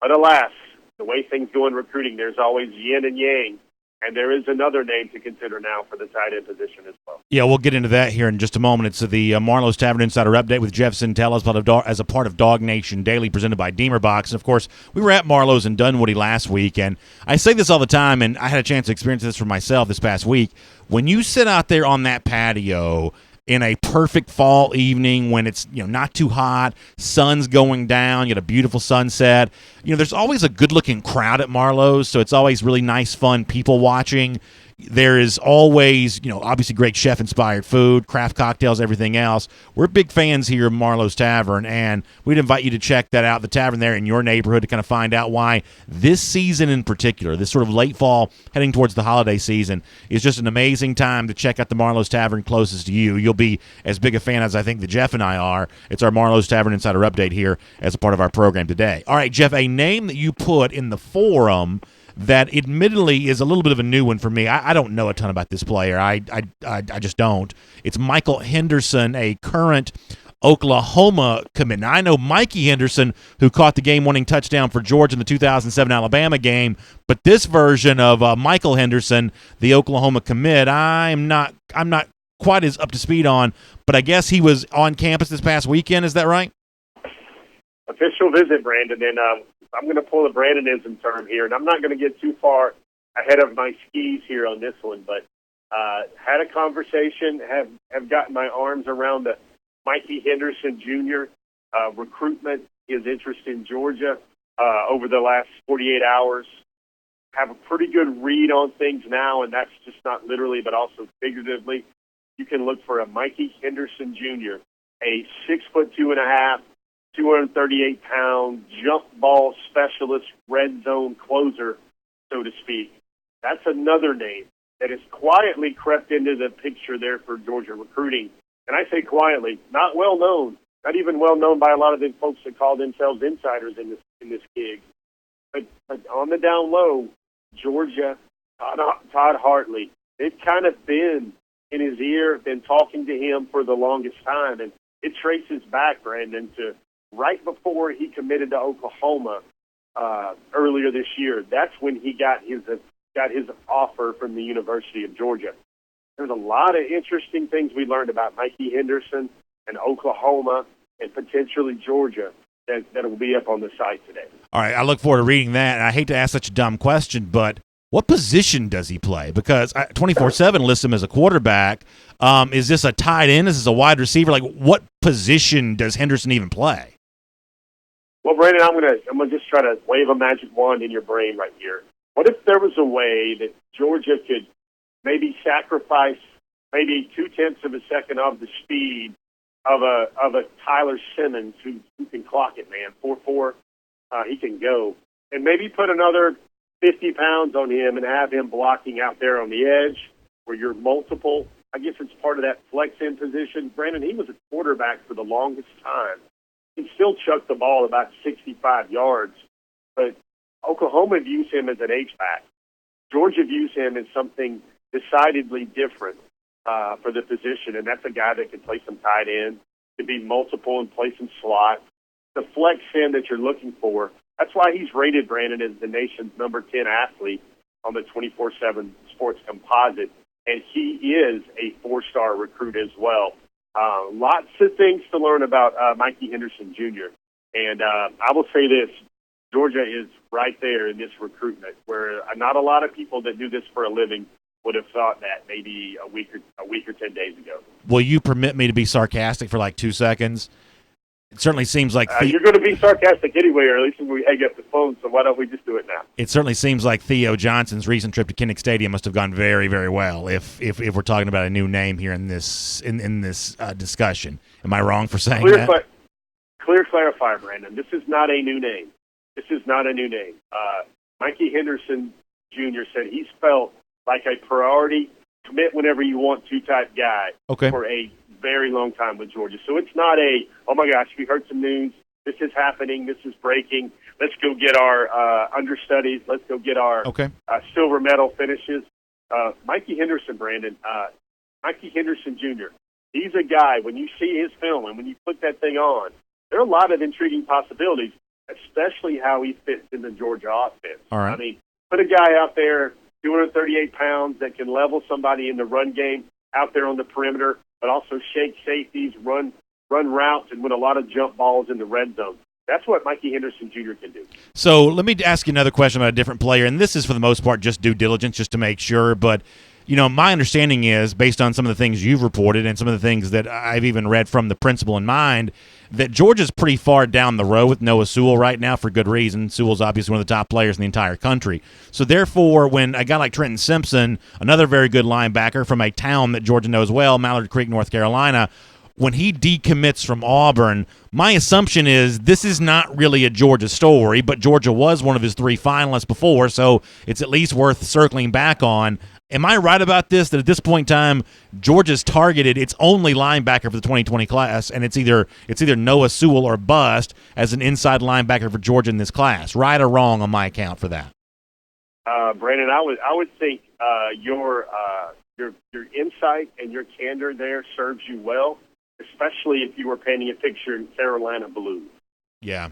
But alas, the way things go in recruiting, there's always yin and yang, and there is another name to consider now for the tight end position as well. Yeah, we'll get into that here in just a moment. It's the Marlos Tavern Insider Update with Jeff Sentell as a part of DawgNation Daily, presented by Deemer Box. And, of course, we were at Marlos in Dunwoody last week, and I say this all the time, and I had a chance to experience this for myself this past week. When you sit out there on that patio in a perfect fall evening when it's not too hot, sun's going down, you got a beautiful sunset. There's always a good-looking crowd at Marlo's, so it's always really nice, fun people watching. There is always, obviously great chef-inspired food, craft cocktails, everything else. We're big fans here of Marlos Tavern, and we'd invite you to check that out, the tavern there in your neighborhood, to kind of find out why this season in particular, this sort of late fall heading towards the holiday season, is just an amazing time to check out the Marlos Tavern closest to you. You'll be as big a fan as I think that Jeff and I are. It's our Marlos Tavern Insider Update here as a part of our program today. All right, Jeff, a name that you put in the forum that admittedly is a little bit of a new one for me. I don't know a ton about this player. I just don't. It's Michael Henderson, a current Oklahoma commit. Now, I know Mikey Henderson, who caught the game-winning touchdown for Georgia in the 2007 Alabama game, but this version of Michael Henderson, the Oklahoma commit, I'm not quite as up to speed on, but I guess he was on campus this past weekend. Is that right? Official visit, Brandon, and I'm going to pull a Brandonism term here, and I'm not going to get too far ahead of my skis here on this one, but had a conversation, have gotten my arms around the Mikey Henderson Jr. Recruitment, his interest in Georgia over the last 48 hours. Have a pretty good read on things now, and that's just not literally but also figuratively. You can look for a Mikey Henderson Jr., a 6'2.5", 238-pound jump ball specialist, red zone closer, so to speak. That's another name that has quietly crept into the picture there for Georgia recruiting. And I say quietly, not well known, not even well known by a lot of the folks that call themselves insiders in this gig. But on the down low, Georgia, Todd Hartley, they've kind of been in his ear, been talking to him for the longest time, and it traces back, Brandon, to right before he committed to Oklahoma earlier this year. That's when he got his offer from the University of Georgia. There's a lot of interesting things we learned about Mikey Henderson and Oklahoma and potentially Georgia that will be up on the site today. All right, I look forward to reading that, and I hate to ask such a dumb question, but what position does he play? Because 24/7 lists him as a quarterback. Is this a tight end? Is this a wide receiver? Like, what position does Henderson even play? Well, Brandon, I'm gonna just try to wave a magic wand in your brain right here. What if there was a way that Georgia could maybe sacrifice maybe 0.2 of a second of the speed of a Tyler Simmons who can clock it, man, 4.4, he can go, and maybe put another 50 pounds on him and have him blocking out there on the edge where you're multiple I guess it's part of that flex-in position. Brandon, he was a quarterback for the longest time. He still chucked the ball about 65 yards, but Oklahoma views him as an H-back. Georgia views him as something decidedly different for the position, and that's a guy that can play some tight end, can be multiple and play some slot. The flex-in that you're looking for, that's why he's rated, Brandon, as the nation's number 10 athlete on the 24/7 Sports Composite, and he is a four-star recruit as well. Lots of things to learn about Mikey Henderson Jr., and I will say this, Georgia is right there in this recruitment, where not a lot of people that do this for a living would have thought that maybe a week or 10 days ago. Will you permit me to be sarcastic for like 2 seconds? It certainly seems like you're going to be sarcastic anyway, or at least when we hang up the phone, so why don't we just do it now? It certainly seems like Theo Johnson's recent trip to Kinnick Stadium must have gone very, very well if we're talking about a new name here in this discussion. Am I wrong for saying that? Clear clarifier, Brandon. This is not a new name. Mikey Henderson Jr. said he's felt like a priority, commit whenever you want to type guy for a very long time with Georgia. So it's not oh my gosh, we heard some news, this is happening, this is breaking, let's go get our understudies, let's go get our silver medal finishes. Mikey Henderson, Brandon, Mikey Henderson Jr., he's a guy, when you see his film and when you put that thing on, there are a lot of intriguing possibilities, especially how he fits in the Georgia offense. All right. I mean, put a guy out there, 238 pounds, that can level somebody in the run game out there on the perimeter, but also shake safeties, run routes, and win a lot of jump balls in the red zone. That's what Mikey Henderson Jr. can do. So let me ask you another question about a different player, and this is for the most part just due diligence, just to make sure. But, you know, my understanding is, based on some of the things you've reported and some of the things that I've even read from the principal in mind, that Georgia's pretty far down the road with Noah Sewell right now for good reason. Sewell's obviously one of the top players in the entire country. So therefore, when a guy like Trenton Simpson, another very good linebacker from a town that Georgia knows well, Mallard Creek, North Carolina, when he decommits from Auburn, my assumption is this is not really a Georgia story, but Georgia was one of his 3 finalists before, so it's at least worth circling back on. Am I right about this, that at this point in time, Georgia's targeted its only linebacker for the 2020 class, and it's either Noah Sewell or bust as an inside linebacker for Georgia in this class? Right or wrong on my account for that? Brandon, I would think your insight and your candor there serves you well, especially if you were painting a picture in Carolina blue. Yeah,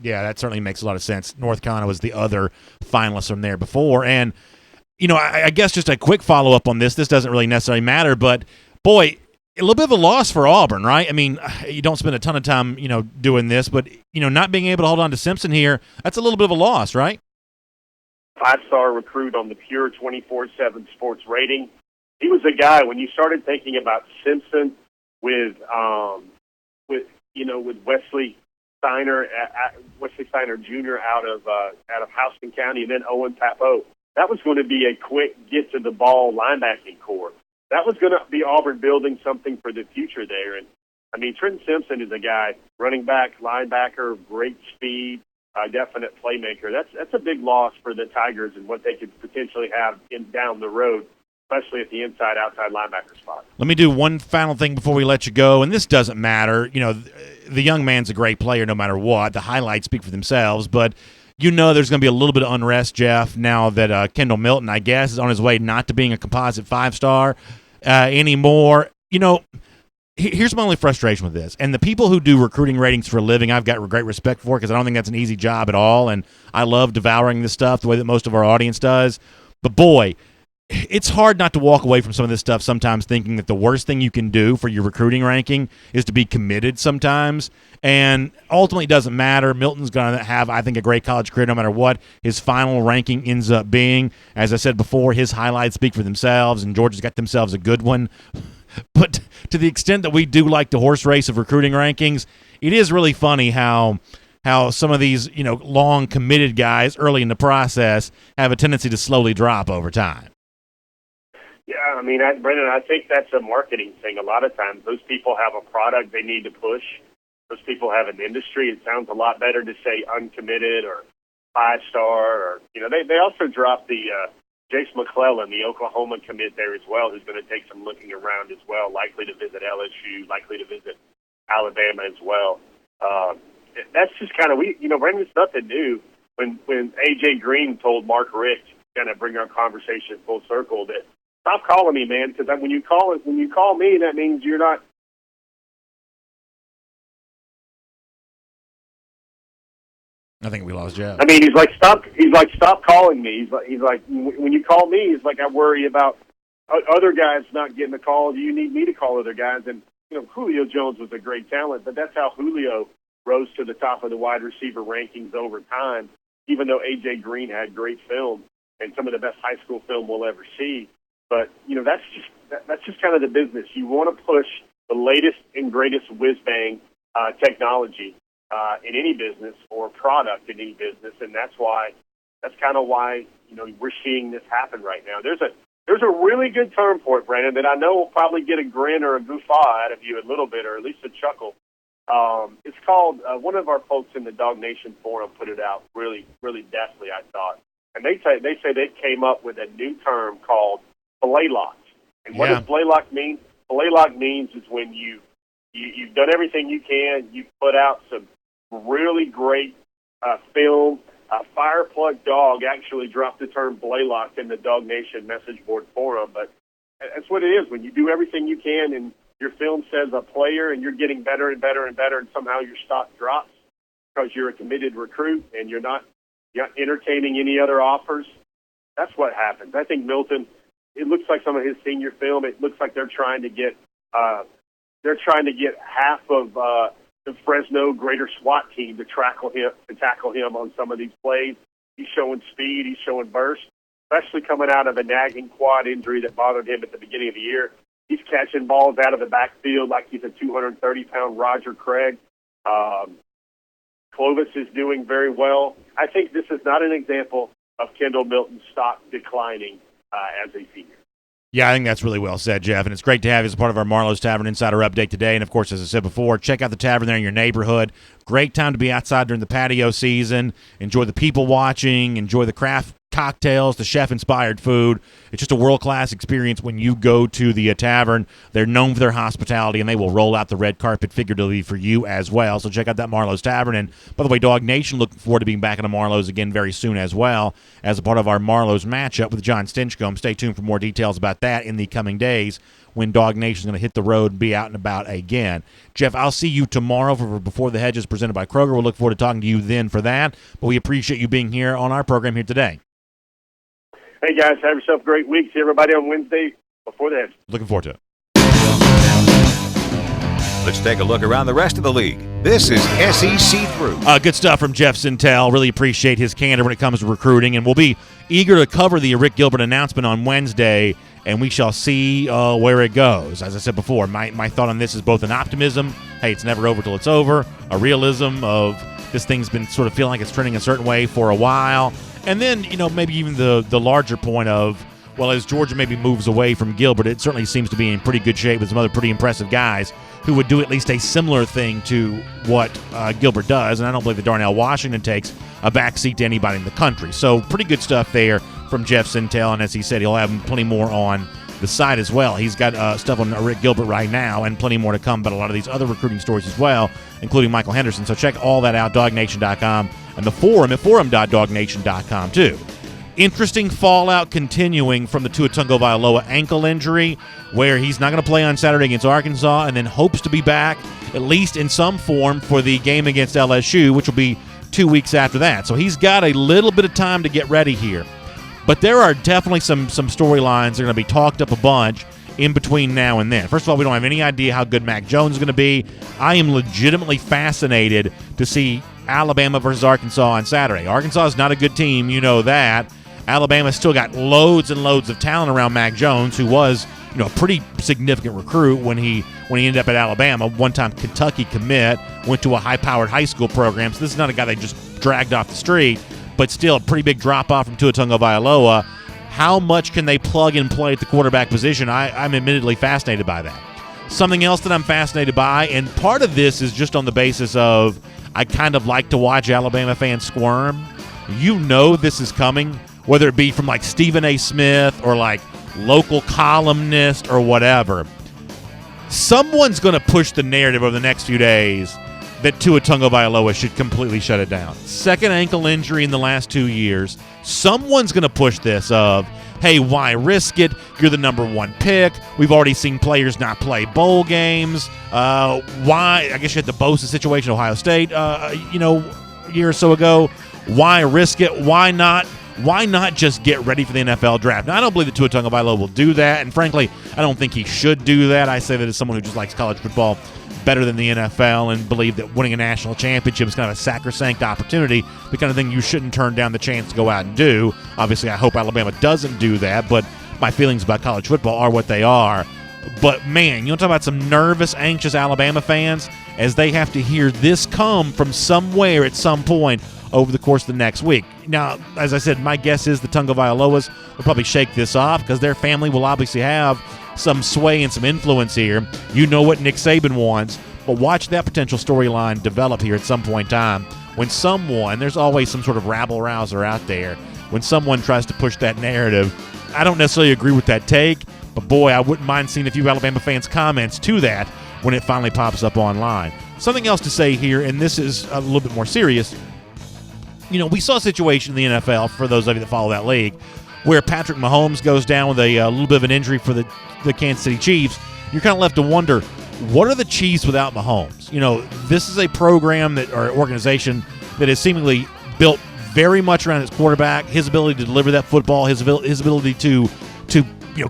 that certainly makes a lot of sense. North Carolina was the other finalist from there before, and you know, I guess just a quick follow-up on this. This doesn't really necessarily matter, but, boy, a little bit of a loss for Auburn, right? I mean, you don't spend a ton of time, you know, doing this, but, you know, not being able to hold on to Simpson here, that's a little bit of a loss, right? 5-star recruit on the pure 24/7 sports rating. He was a guy, when you started thinking about Simpson with Wesley Steiner Jr. out of Houston County, and then Owen Papo. That was going to be a quick get-to-the-ball linebacking core. That was going to be Auburn building something for the future there. And, I mean, Trenton Simpson is a guy, running back, linebacker, great speed, definite playmaker. That's a big loss for the Tigers and what they could potentially have down the road, especially at the inside-outside linebacker spot. Let me do one final thing before we let you go, and this doesn't matter. You know, the young man's a great player no matter what. The highlights speak for themselves, but you know there's going to be a little bit of unrest, Jeff, now that Kendall Milton, I guess, is on his way not to being a composite 5-star anymore. You know, here's my only frustration with this. And the people who do recruiting ratings for a living, I've got great respect for, because I don't think that's an easy job at all, and I love devouring this stuff the way that most of our audience does. But, boy, it's hard not to walk away from some of this stuff sometimes thinking that the worst thing you can do for your recruiting ranking is to be committed sometimes. And ultimately, it doesn't matter. Milton's going to have, I think, a great college career no matter what his final ranking ends up being. As I said before, his highlights speak for themselves, and Georgia's got themselves a good one. But to the extent that we do like the horse race of recruiting rankings, it is really funny how some of these, you know, long committed guys early in the process have a tendency to slowly drop over time. Yeah, I mean, Brendan, I think that's a marketing thing. A lot of times those people have a product they need to push. Those people have an industry. It sounds a lot better to say uncommitted or 5-star, or, you know, they also drop the Jace McClellan, the Oklahoma commit there as well, who's going to take some looking around as well, likely to visit LSU, likely to visit Alabama as well. That's just kind of, Brandon, it's nothing new. When A.J. Green told Mark Richt, kind of bring our conversation full circle, that stop calling me, man, because when you call me, that means you're not. I think we lost Jeff. I mean, he's like, stop calling me. He's like, when you call me, he's like, I worry about other guys not getting the call. Do you need me to call other guys? And, Julio Jones was a great talent, but that's how Julio rose to the top of the wide receiver rankings over time, even though A.J. Green had great film and some of the best high school film we'll ever see. But, that's just kind of the business. You want to push the latest and greatest whiz-bang technology in any business or product in any business, and that's kind of why we're seeing this happen right now. There's a really good term for it, Brandon, that I know will probably get a grin or a guffaw out of you a little bit, or at least a chuckle. It's called, one of our folks in the DawgNation forum put it out really, really deftly, I thought. And they say they came up with a new term called Blaylock. And what does Blaylock mean? Blaylock means is when you've done everything you can, you've put out some really great film. Fireplug Dog actually dropped the term Blaylock in the DawgNation message board forum, but that's what it is. When you do everything you can and your film says a player and you're getting better and better and better, and somehow your stock drops because you're a committed recruit and you're not entertaining any other offers, that's what happens. I think Milton, it looks like some of his senior film, it looks like they're trying to get half of the Fresno Greater SWAT team to tackle him on some of these plays. He's showing speed, he's showing burst, especially coming out of a nagging quad injury that bothered him at the beginning of the year. He's catching balls out of the backfield like he's a 230-pound Roger Craig. Clovis is doing very well. I think this is not an example of Kendall Milton's stock declining as a senior. Yeah, I think that's really well said, Jeff, and it's great to have you as a part of our Marlos Tavern Insider Update today. And, of course, as I said before, check out the tavern there in your neighborhood. Great time to be outside during the patio season. Enjoy the people watching. Enjoy the craft cocktails, the chef-inspired food. It's just a world-class experience when you go to the tavern. They're known for their hospitality, and they will roll out the red carpet figuratively for you as well. So check out that Marlos Tavern. And, by the way, DawgNation looking forward to being back in the Marlos again very soon as well as a part of our Marlos matchup with John Stinchcomb. Stay tuned for more details about that in the coming days when DawgNation is going to hit the road and be out and about again. Jeff, I'll see you tomorrow for Before the Hedges presented by Kroger. We'll look forward to talking to you then for that. But we appreciate you being here on our program here today. Hey, guys, have yourself a great week. See everybody on Wednesday Before the Hedges. Looking forward to it. Let's take a look around the rest of the league. This is SEC Through. Good stuff from Jeff Sintel. Really appreciate his candor when it comes to recruiting, and we'll be eager to cover the Rick Gilbert announcement on Wednesday, and we shall see where it goes. As I said before, my thought on this is both an optimism, hey, it's never over till it's over, a realism of this thing's been sort of feeling like it's trending a certain way for a while, and then, maybe even the larger point of, well, as Georgia maybe moves away from Gilbert, it certainly seems to be in pretty good shape with some other pretty impressive guys who would do at least a similar thing to what Gilbert does, and I don't believe that Darnell Washington takes a backseat to anybody in the country. So pretty good stuff there from Jeff Sintel, and as he said, he'll have plenty more on the side as well. He's got stuff on Rick Gilbert right now and plenty more to come about a lot of these other recruiting stories as well, including Michael Henderson. So check all that out, DawgNation.com, and the forum at forum.DawgNation.com too. Interesting fallout continuing from the Tua Tagovailoa ankle injury, where he's not going to play on Saturday against Arkansas and then hopes to be back, at least in some form, for the game against LSU, which will be 2 weeks after that. So he's got a little bit of time to get ready here. But there are definitely some storylines that are going to be talked up a bunch in between now and then. First of all, we don't have any idea how good Mac Jones is going to be. I am legitimately fascinated to see Alabama versus Arkansas on Saturday. Arkansas is not a good team, you know that. Alabama's still got loads and loads of talent around Mac Jones, who was, a pretty significant recruit when he ended up at Alabama. One-time Kentucky commit, went to a high-powered high school program. So this is not a guy they just dragged off the street, but still a pretty big drop-off from Tua Tagovailoa. How much can they plug and play at the quarterback position? I'm admittedly fascinated by that. Something else that I'm fascinated by, and part of this is just on the basis of I kind of like to watch Alabama fans squirm. You know this is coming whether it be from like Stephen A. Smith or like local columnist or whatever, someone's going to push the narrative over the next few days that Tua Tagovailoa should completely shut it down. Second ankle injury in the last 2 years. Someone's going to push this of, hey, why risk it? You're the number one pick. We've already seen players not play bowl games. Why? I guess you had the Bosa situation, Ohio State, a year or so ago. Why risk it? Why not? Why not just get ready for the NFL draft? Now, I don't believe that Tua Tagovailoa will do that, and frankly, I don't think he should do that. I say that as someone who just likes college football better than the NFL and believe that winning a national championship is kind of a sacrosanct opportunity, the kind of thing you shouldn't turn down the chance to go out and do. Obviously, I hope Alabama doesn't do that, but my feelings about college football are what they are. But, man, you want to talk about some nervous, anxious Alabama fans as they have to hear this come from somewhere at some point over the course of the next week. Now, as I said, my guess is the Tagovailoas will probably shake this off because their family will obviously have some sway and some influence here. You know what Nick Saban wants, but watch that potential storyline develop here at some point in time. When someone, there's always some sort of rabble-rouser out there, when someone tries to push that narrative, I don't necessarily agree with that take, but boy, I wouldn't mind seeing a few Alabama fans' comments to that when it finally pops up online. Something else to say here, and this is a little bit more serious. You know, we saw a situation in the NFL, for those of you that follow that league, where Patrick Mahomes goes down with a little bit of an injury for the Kansas City Chiefs. You're kind of left to wonder, what are the Chiefs without Mahomes? You know, this is a program or organization that is seemingly built very much around its quarterback, his ability to deliver that football, his ability to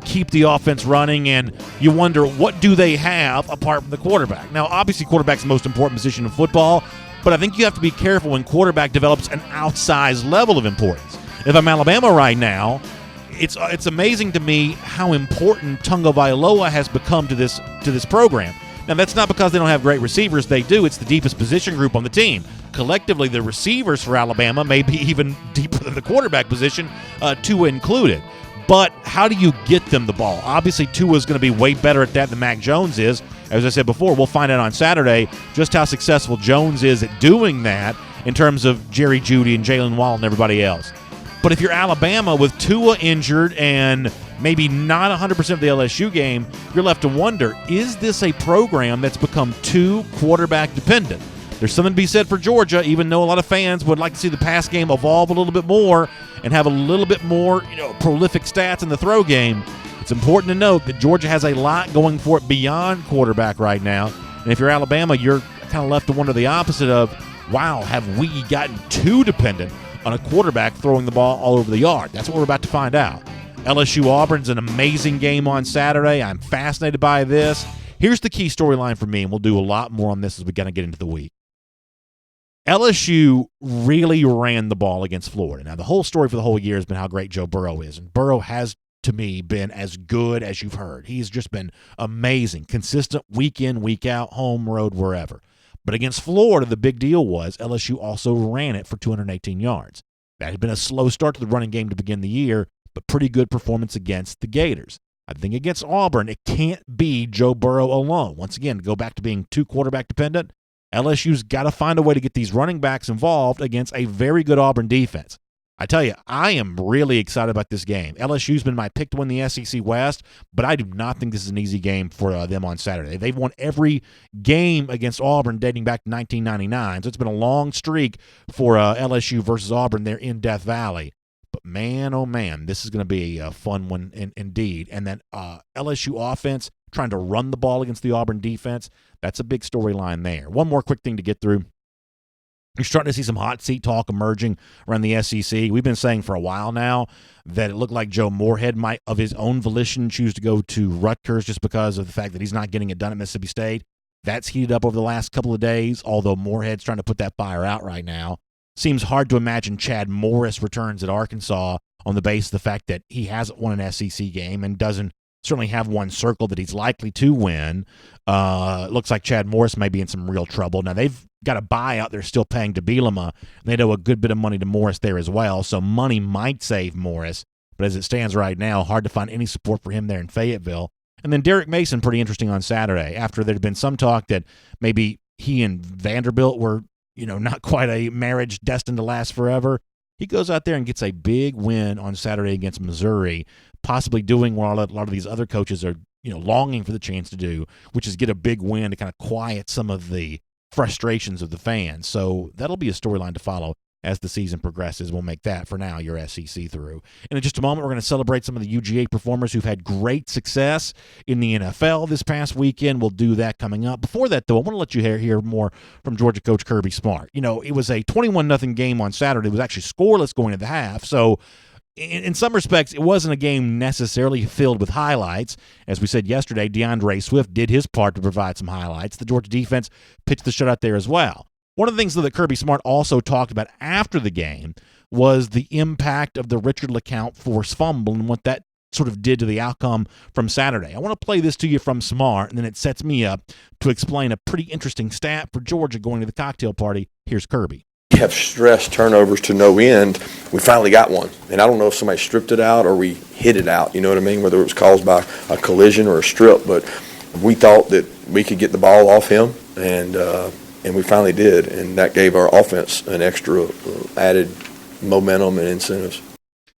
keep the offense running, and you wonder, what do they have apart from the quarterback? Now, obviously, quarterback's the most important position in football, but I think you have to be careful when quarterback develops an outsized level of importance. If I'm Alabama right now, it's amazing to me how important Tagovailoa has become to this program. Now, that's not because they don't have great receivers. They do. It's the deepest position group on the team. Collectively, the receivers for Alabama may be even deeper than the quarterback position, Tua included. But how do you get them the ball? Obviously, Tua is going to be way better at that than Mac Jones is. As I said before, we'll find out on Saturday just how successful Jones is at doing that in terms of Jerry Jeudy and Jalen Waddle and everybody else. But if you're Alabama with Tua injured and maybe not 100% of the LSU game, you're left to wonder, is this a program that's become too quarterback dependent? There's something to be said for Georgia, even though a lot of fans would like to see the pass game evolve a little bit more and have a little bit more, prolific stats in the throw game. It's important to note that Georgia has a lot going for it beyond quarterback right now. And if you're Alabama, you're kind of left to wonder the opposite of, wow, have we gotten too dependent on a quarterback throwing the ball all over the yard? That's what we're about to find out. LSU-Auburn's an amazing game on Saturday. I'm fascinated by this. Here's the key storyline for me, and we'll do a lot more on this as we kind of get into the week. LSU really ran the ball against Florida. Now, the whole story for the whole year has been how great Joe Burrow is, and Burrow has, to me, been as good as you've heard. He's just been amazing, consistent week in, week out, home, road, wherever. But against Florida, the big deal was LSU also ran it for 218 yards. That had been a slow start to the running game to begin the year, but pretty good performance against the Gators. I think against Auburn, it can't be Joe Burrow alone. Once again, to go back to being too quarterback dependent, LSU's got to find a way to get these running backs involved against a very good Auburn defense. I tell you, I am really excited about this game. LSU's been my pick to win the SEC West, but I do not think this is an easy game for them on Saturday. They've won every game against Auburn dating back to 1999, so it's been a long streak for LSU versus Auburn there in Death Valley. But man, oh man, this is going to be a fun one indeed. And then LSU offense trying to run the ball against the Auburn defense, that's a big storyline there. One more quick thing to get through. You're starting to see some hot seat talk emerging around the SEC. We've been saying for a while now that it looked like Joe Moorhead might, of his own volition, choose to go to Rutgers just because of the fact that he's not getting it done at Mississippi State. That's heated up over the last couple of days, although Moorhead's trying to put that fire out right now. Seems hard to imagine Chad Morris returns at Arkansas on the basis of the fact that he hasn't won an SEC game and doesn't certainly have one circle that he's likely to win. Looks like Chad Morris may be in some real trouble. Now, they've got a buyout they're still paying to Bielema. They owe a good bit of money to Morris there as well, so money might save Morris. But as it stands right now, hard to find any support for him there in Fayetteville. And then Derek Mason, pretty interesting on Saturday, after there had been some talk that maybe he and Vanderbilt were, not quite a marriage destined to last forever. He goes out there and gets a big win on Saturday against Missouri, possibly doing what a lot of these other coaches are, longing for the chance to do, which is get a big win to kind of quiet some of the frustrations of the fans. So that'll be a storyline to follow as the season progresses. We'll make that, for now, your SEC through. And in just a moment, we're going to celebrate some of the UGA performers who've had great success in the NFL this past weekend. We'll do that coming up. Before that, though, I want to let you hear more from Georgia coach Kirby Smart. It was a 21-0 game on Saturday. It was actually scoreless going into the half. So in some respects, it wasn't a game necessarily filled with highlights. As we said yesterday, DeAndre Swift did his part to provide some highlights. The Georgia defense pitched the shutout there as well. One of the things that Kirby Smart also talked about after the game was the impact of the Richard LeCounte forced fumble and what that sort of did to the outcome from Saturday. I want to play this to you from Smart, and then it sets me up to explain a pretty interesting stat for Georgia going to the cocktail party. Here's Kirby. We have stress turnovers to no end. We finally got one. And I don't know if somebody stripped it out or we hit it out, you know what I mean, whether it was caused by a collision or a strip. But we thought that we could get the ball off him, and we finally did, and that gave our offense an extra added momentum and incentives.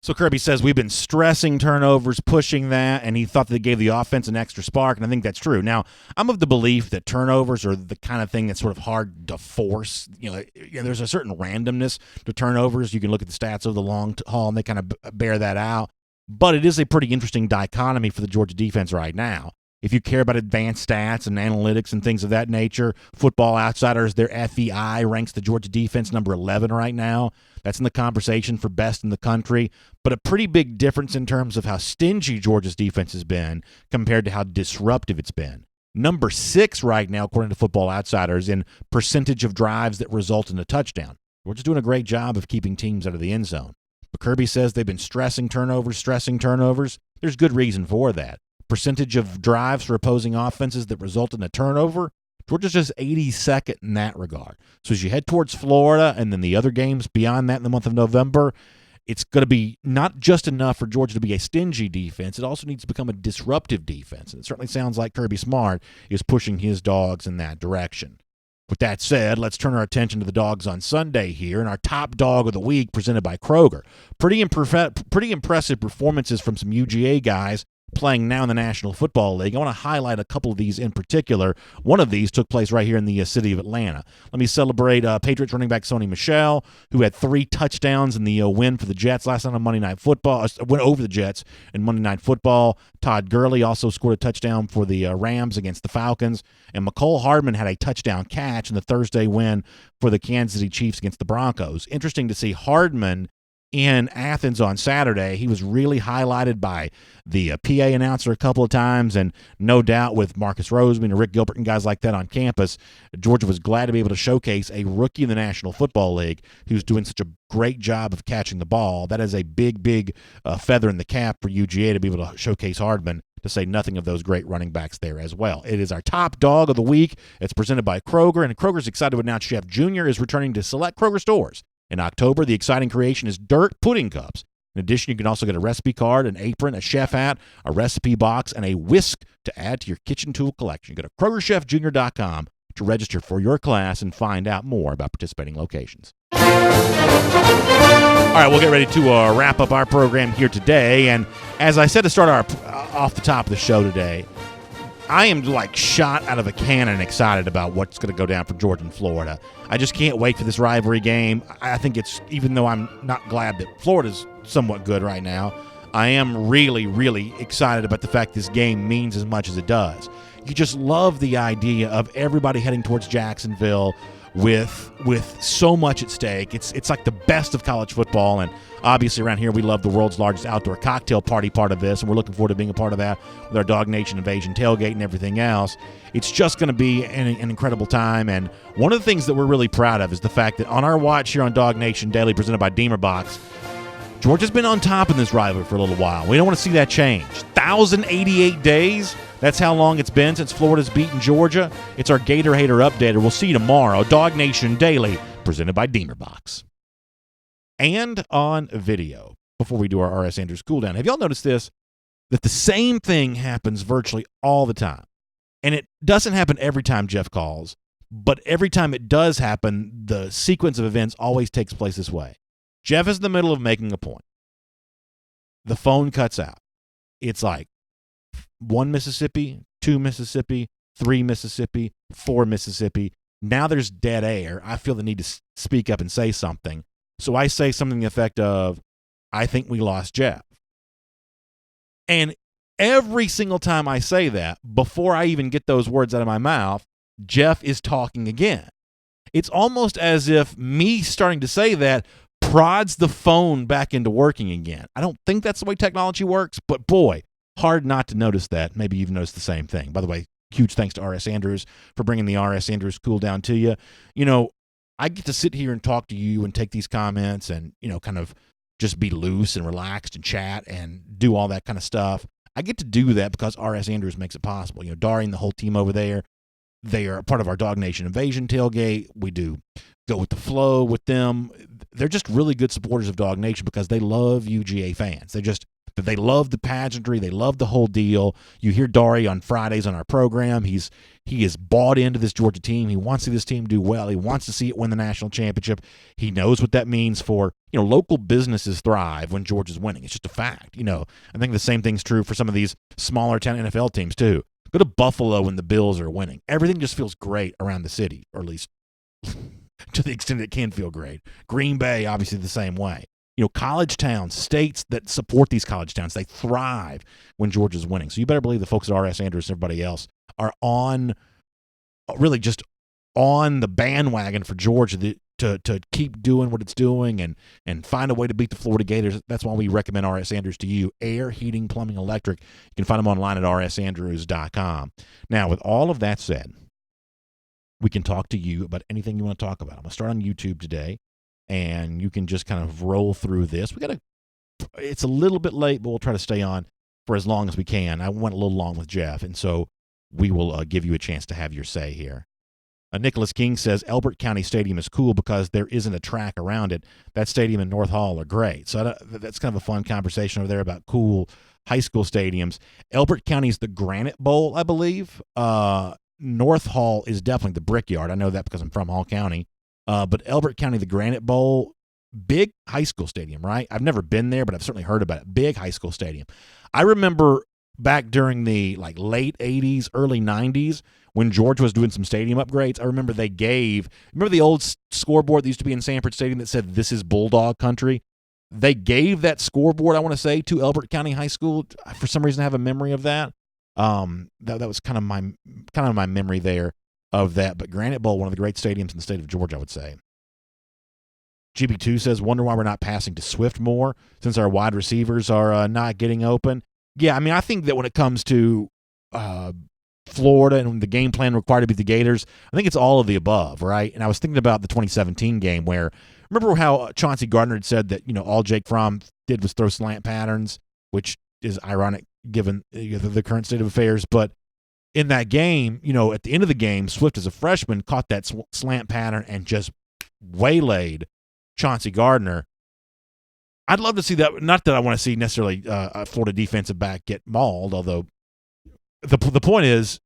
So Kirby says we've been stressing turnovers, pushing that, and he thought that gave the offense an extra spark, and I think that's true. Now, I'm of the belief that turnovers are the kind of thing that's sort of hard to force. There's a certain randomness to turnovers. You can look at the stats of the long haul, and they kind of bear that out. But it is a pretty interesting dichotomy for the Georgia defense right now. If you care about advanced stats and analytics and things of that nature, Football Outsiders, their FEI ranks the Georgia defense number 11 right now. That's in the conversation for best in the country. But a pretty big difference in terms of how stingy Georgia's defense has been compared to how disruptive it's been. Number 6 right now, according to Football Outsiders, in percentage of drives that result in a touchdown. Georgia's doing a great job of keeping teams out of the end zone. But Kirby says they've been stressing turnovers. There's good reason for that. Percentage of drives for opposing offenses that result in a turnover, Georgia's just 82nd in that regard. So as you head towards Florida and then the other games beyond that in the month of November, it's going to be not just enough for Georgia to be a stingy defense. It also needs to become a disruptive defense. And it certainly sounds like Kirby Smart is pushing his dogs in that direction. With that said, let's turn our attention to the dogs on Sunday here, and our top dog of the week presented by Kroger. Pretty impressive performances from some UGA guys playing now in the National Football League. I want to highlight a couple of these in particular. One of these took place right here in the city of Atlanta. Let me celebrate Patriots running back Sony Michel, who had 3 touchdowns in the win for the Jets last night on Monday Night Football. Went over the Jets in Monday Night Football. Todd Gurley also scored a touchdown for the Rams against the Falcons. And McCole Hardman had a touchdown catch in the Thursday win for the Kansas City Chiefs against the Broncos. Interesting to see Hardman in Athens on Saturday. He was really highlighted by the PA announcer a couple of times, and no doubt with Marcus Roseman and Rick Gilbert and guys like that on campus, Georgia was glad to be able to showcase a rookie in the National Football League who's doing such a great job of catching the ball. That is a big feather in the cap for UGA to be able to showcase Hardman, to say nothing of those great running backs there as well. It is our top dog of the week. It's presented by Kroger, and Kroger's excited to announce Chef Jr. is returning to select Kroger stores. In October, the exciting creation is Dirt Pudding Cups. In addition, you can also get a recipe card, an apron, a chef hat, a recipe box, and a whisk to add to your kitchen tool collection. Go to KrogerChefJr.com to register for your class and find out more about participating locations. All right, we'll get ready to wrap up our program here today. And as I said to start off the top of the show today, I am like shot out of a cannon excited about what's going to go down for Georgia and Florida. I just can't wait for this rivalry game. I think it's, even though I'm not glad that Florida's somewhat good right now, I am really excited about the fact this game means as much as it does. You just love the idea of everybody heading towards Jacksonville with so much at stake. It's like the best of college football, and obviously around here we love the world's largest outdoor cocktail party part of this, and we're looking forward to being a part of that with our DawgNation Invasion tailgate and everything else. It's just going to be an incredible time, and one of the things that we're really proud of is the fact that on our watch here on DawgNation Daily, presented by Deemer Box, Georgia's been on top in this rivalry for a little while. We don't want to see that change. 1,088 days. That's how long it's been since Florida's beaten Georgia. It's our Gator Hater Updater. We'll see you tomorrow. DawgNation Daily, presented by Deemer Box. And on video, before we do our R.S. Andrews cool down, have y'all noticed this? That the same thing happens virtually all the time. And it doesn't happen every time Jeff calls, but every time it does happen, the sequence of events always takes place this way. Jeff is in the middle of making a point. The phone cuts out. It's like 1 Mississippi, 2 Mississippi, 3 Mississippi, 4 Mississippi. Now there's dead air. I feel the need to speak up and say something. So I say something to the effect of, I think we lost Jeff. And every single time I say that, before I even get those words out of my mouth, Jeff is talking again. It's almost as if me starting to say that prods the phone back into working again. I don't think that's the way technology works, but boy, hard not to notice that. Maybe you've noticed the same thing. By the way, huge thanks to R.S. Andrews for bringing the R.S. Andrews cool down to you. You know, I get to sit here and talk to you and take these comments and, you know, kind of just be loose and relaxed and chat and do all that kind of stuff. I get to do that because R.S. Andrews makes it possible. You know, Dari and the whole team over there, they are part of our DawgNation Invasion tailgate. We do go with the flow with them. They're just really good supporters of DawgNation because they love UGA fans. They love the pageantry. They love the whole deal. You hear Dari on Fridays on our program. He is bought into this Georgia team. He wants to see this team do well. He wants to see it win the national championship. He knows what that means for, you know, local businesses thrive when Georgia's winning. It's just a fact. You know, I think the same thing's true for some of these smaller town NFL teams too. Go to Buffalo when the Bills are winning. Everything just feels great around the city, or at least to the extent it can feel great. Green Bay, obviously the same way. You know, college towns, states that support these college towns, they thrive when Georgia's winning. So you better believe the folks at R.S. Andrews and everybody else are really just on the bandwagon for Georgia to keep doing what it's doing and find a way to beat the Florida Gators. That's why we recommend R.S. Andrews to you. Air, heating, plumbing, electric. You can find them online at rsandrews.com. Now, with all of that said, we can talk to you about anything you want to talk about. I'm going to start on YouTube today, and you can just kind of roll through this. It's a little bit late, but we'll try to stay on for as long as we can. I went a little long with Jeff, and so we will give you a chance to have your say here. Nicholas King says Elbert County Stadium is cool because there isn't a track around it. That stadium and North Hall are great. So that's kind of a fun conversation over there about cool high school stadiums. Elbert County is the Granite Bowl, I believe. North Hall is definitely the Brickyard. I know that because I'm from Hall County. But Elbert County, the Granite Bowl, big high school stadium, right? I've never been there, but I've certainly heard about it. Big high school stadium. I remember back during the late 80s, early 90s, when Georgia was doing some stadium upgrades, I remember remember the old scoreboard that used to be in Sanford Stadium that said, "This is Bulldog Country"? They gave that scoreboard, I want to say, to Elbert County High School. For some reason, I have a memory of that. That was kind of my memory there of that. But Granite Bowl, one of the great stadiums in the state of Georgia, I would say. GB2 says, wonder why we're not passing to Swift more since our wide receivers are not getting open. Yeah, I mean, I think that when it comes to Florida and the game plan required to beat the Gators, I think it's all of the above, right? And I was thinking about the 2017 game where, remember how Chauncey Gardner had said that, you know, all Jake Fromm did was throw slant patterns, which is ironic given the current state of affairs. But in that game, you know, at the end of the game, Swift as a freshman caught that slant pattern and just waylaid Chauncey Gardner. I'd love to see that. Not that I want to see necessarily a Florida defensive back get mauled, although the point is,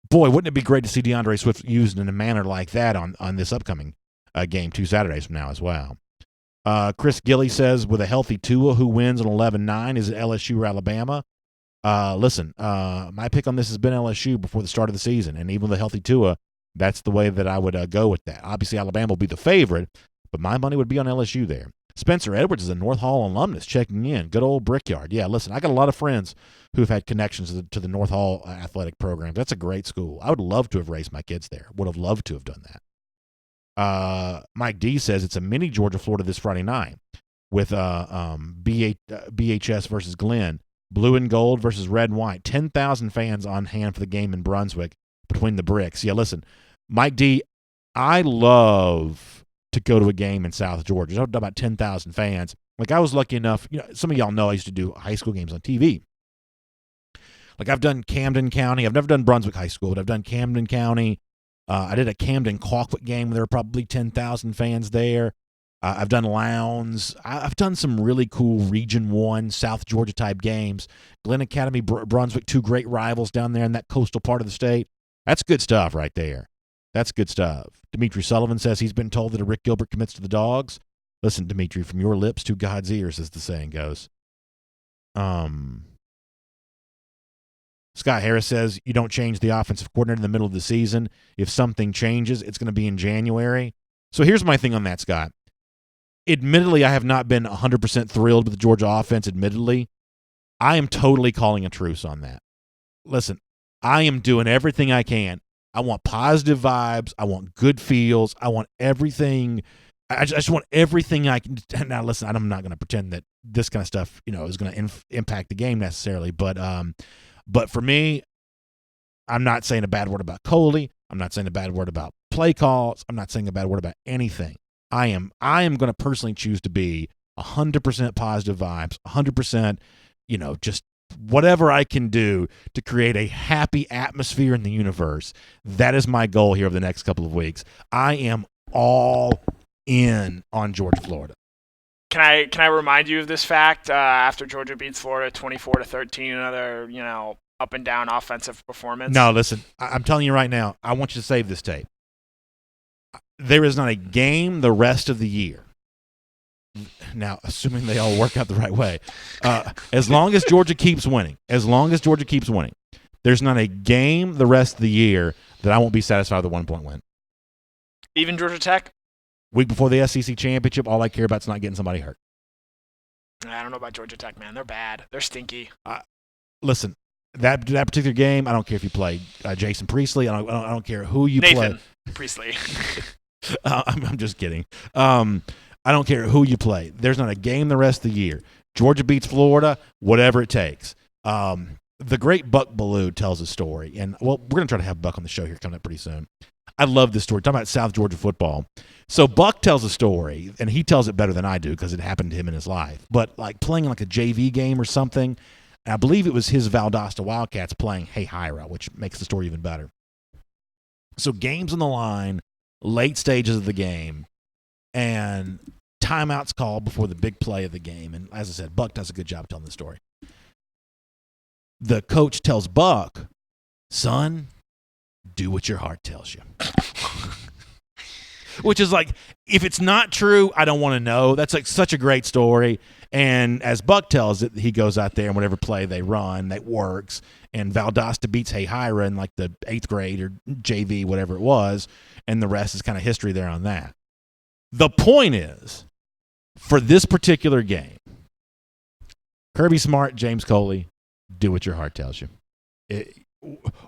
boy, wouldn't it be great to see DeAndre Swift used in a manner like that on this upcoming game 2 Saturdays from now as well. Chris Gilly says, with a healthy Tua, who wins an 11-9? Is it LSU or Alabama? Listen, my pick on this has been LSU before the start of the season, and even with a healthy Tua, that's the way that I would go with that. Obviously, Alabama will be the favorite, but my money would be on LSU there. Spencer Edwards is a North Hall alumnus checking in. Good old Brickyard. Yeah, listen, I got a lot of friends who've had connections to the North Hall athletic program. That's a great school. I would love to have raised my kids there. Would have loved to have done that. Mike D says it's a mini Georgia-Florida this Friday night with BHS versus Glenn. Blue and gold versus red and white. 10,000 fans on hand for the game in Brunswick between the bricks. Yeah, listen, Mike D, I love to go to a game in South Georgia. There's about 10,000 fans. Like, I was lucky enough, you know, some of y'all know I used to do high school games on TV. Like, I've done Camden County. I've never done Brunswick High School, but I've done Camden County. I did a Camden-Colquitt game where there were probably 10,000 fans there. I've done Lowndes. I've done some really cool Region 1 South Georgia type games. Glen Academy, Brunswick, 2 great rivals down there in that coastal part of the state. That's good stuff right there. That's good stuff. Dimitri Sullivan says he's been told that a Rick Gilbert commits to the Dogs. Listen, Dimitri, from your lips to God's ears, as the saying goes. Scott Harris says you don't change the offensive coordinator in the middle of the season. If something changes, it's going to be in January. So here's my thing on that, Scott. Admittedly, I have not been 100% thrilled with the Georgia offense, admittedly. I am totally calling a truce on that. Listen, I am doing everything I can. I want positive vibes. I want good feels. I want everything. I just want everything I can. Now, listen, I'm not going to pretend that this kind of stuff, is going to impact the game necessarily. But for me, I'm not saying a bad word about Coley. I'm not saying a bad word about play calls. I'm not saying a bad word about anything. I am going to personally choose to be 100% positive vibes, 100%, just whatever I can do to create a happy atmosphere in the universe. That is my goal here over the next couple of weeks. I am all in on Georgia, Florida. Can I remind you of this fact? After Georgia beats Florida 24-13, another up and down offensive performance. No, listen, I'm telling you right now, I want you to save this tape. There is not a game the rest of the year. Now, assuming they all work out the right way, as long as Georgia keeps winning, there's not a game the rest of the year that I won't be satisfied with a 1-point win. Even Georgia Tech? Week before the SEC championship, all I care about is not getting somebody hurt. I don't know about Georgia Tech, man. They're bad. They're stinky. Listen, that particular game, I don't care if you play Jason Priestley. I don't care who you play. Nathan Priestley. I'm just kidding. I don't care who you play. There's not a game the rest of the year. Georgia beats Florida, whatever it takes. The great Buck Bellew tells a story, and we're going to try to have Buck on the show here coming up pretty soon. I love this story. Talking about South Georgia football. So Buck tells a story, and he tells it better than I do because it happened to him in his life. But like playing like a JV game or something, and I believe it was his Valdosta Wildcats playing Hey Hira, which makes the story even better. So game's on the line, late stages of the game, and timeouts called before the big play of the game. And as I said, Buck does a good job telling the story. The coach tells Buck, son, do what your heart tells you. Which is like, if it's not true, I don't want to know. That's like such a great story. And as Buck tells it, he goes out there and whatever play they run, that works. And Valdosta beats Hey Hira in like the 8th grade or JV, whatever it was. And the rest is kind of history there on that. The point is, for this particular game, Kirby Smart, James Coley, do what your heart tells you.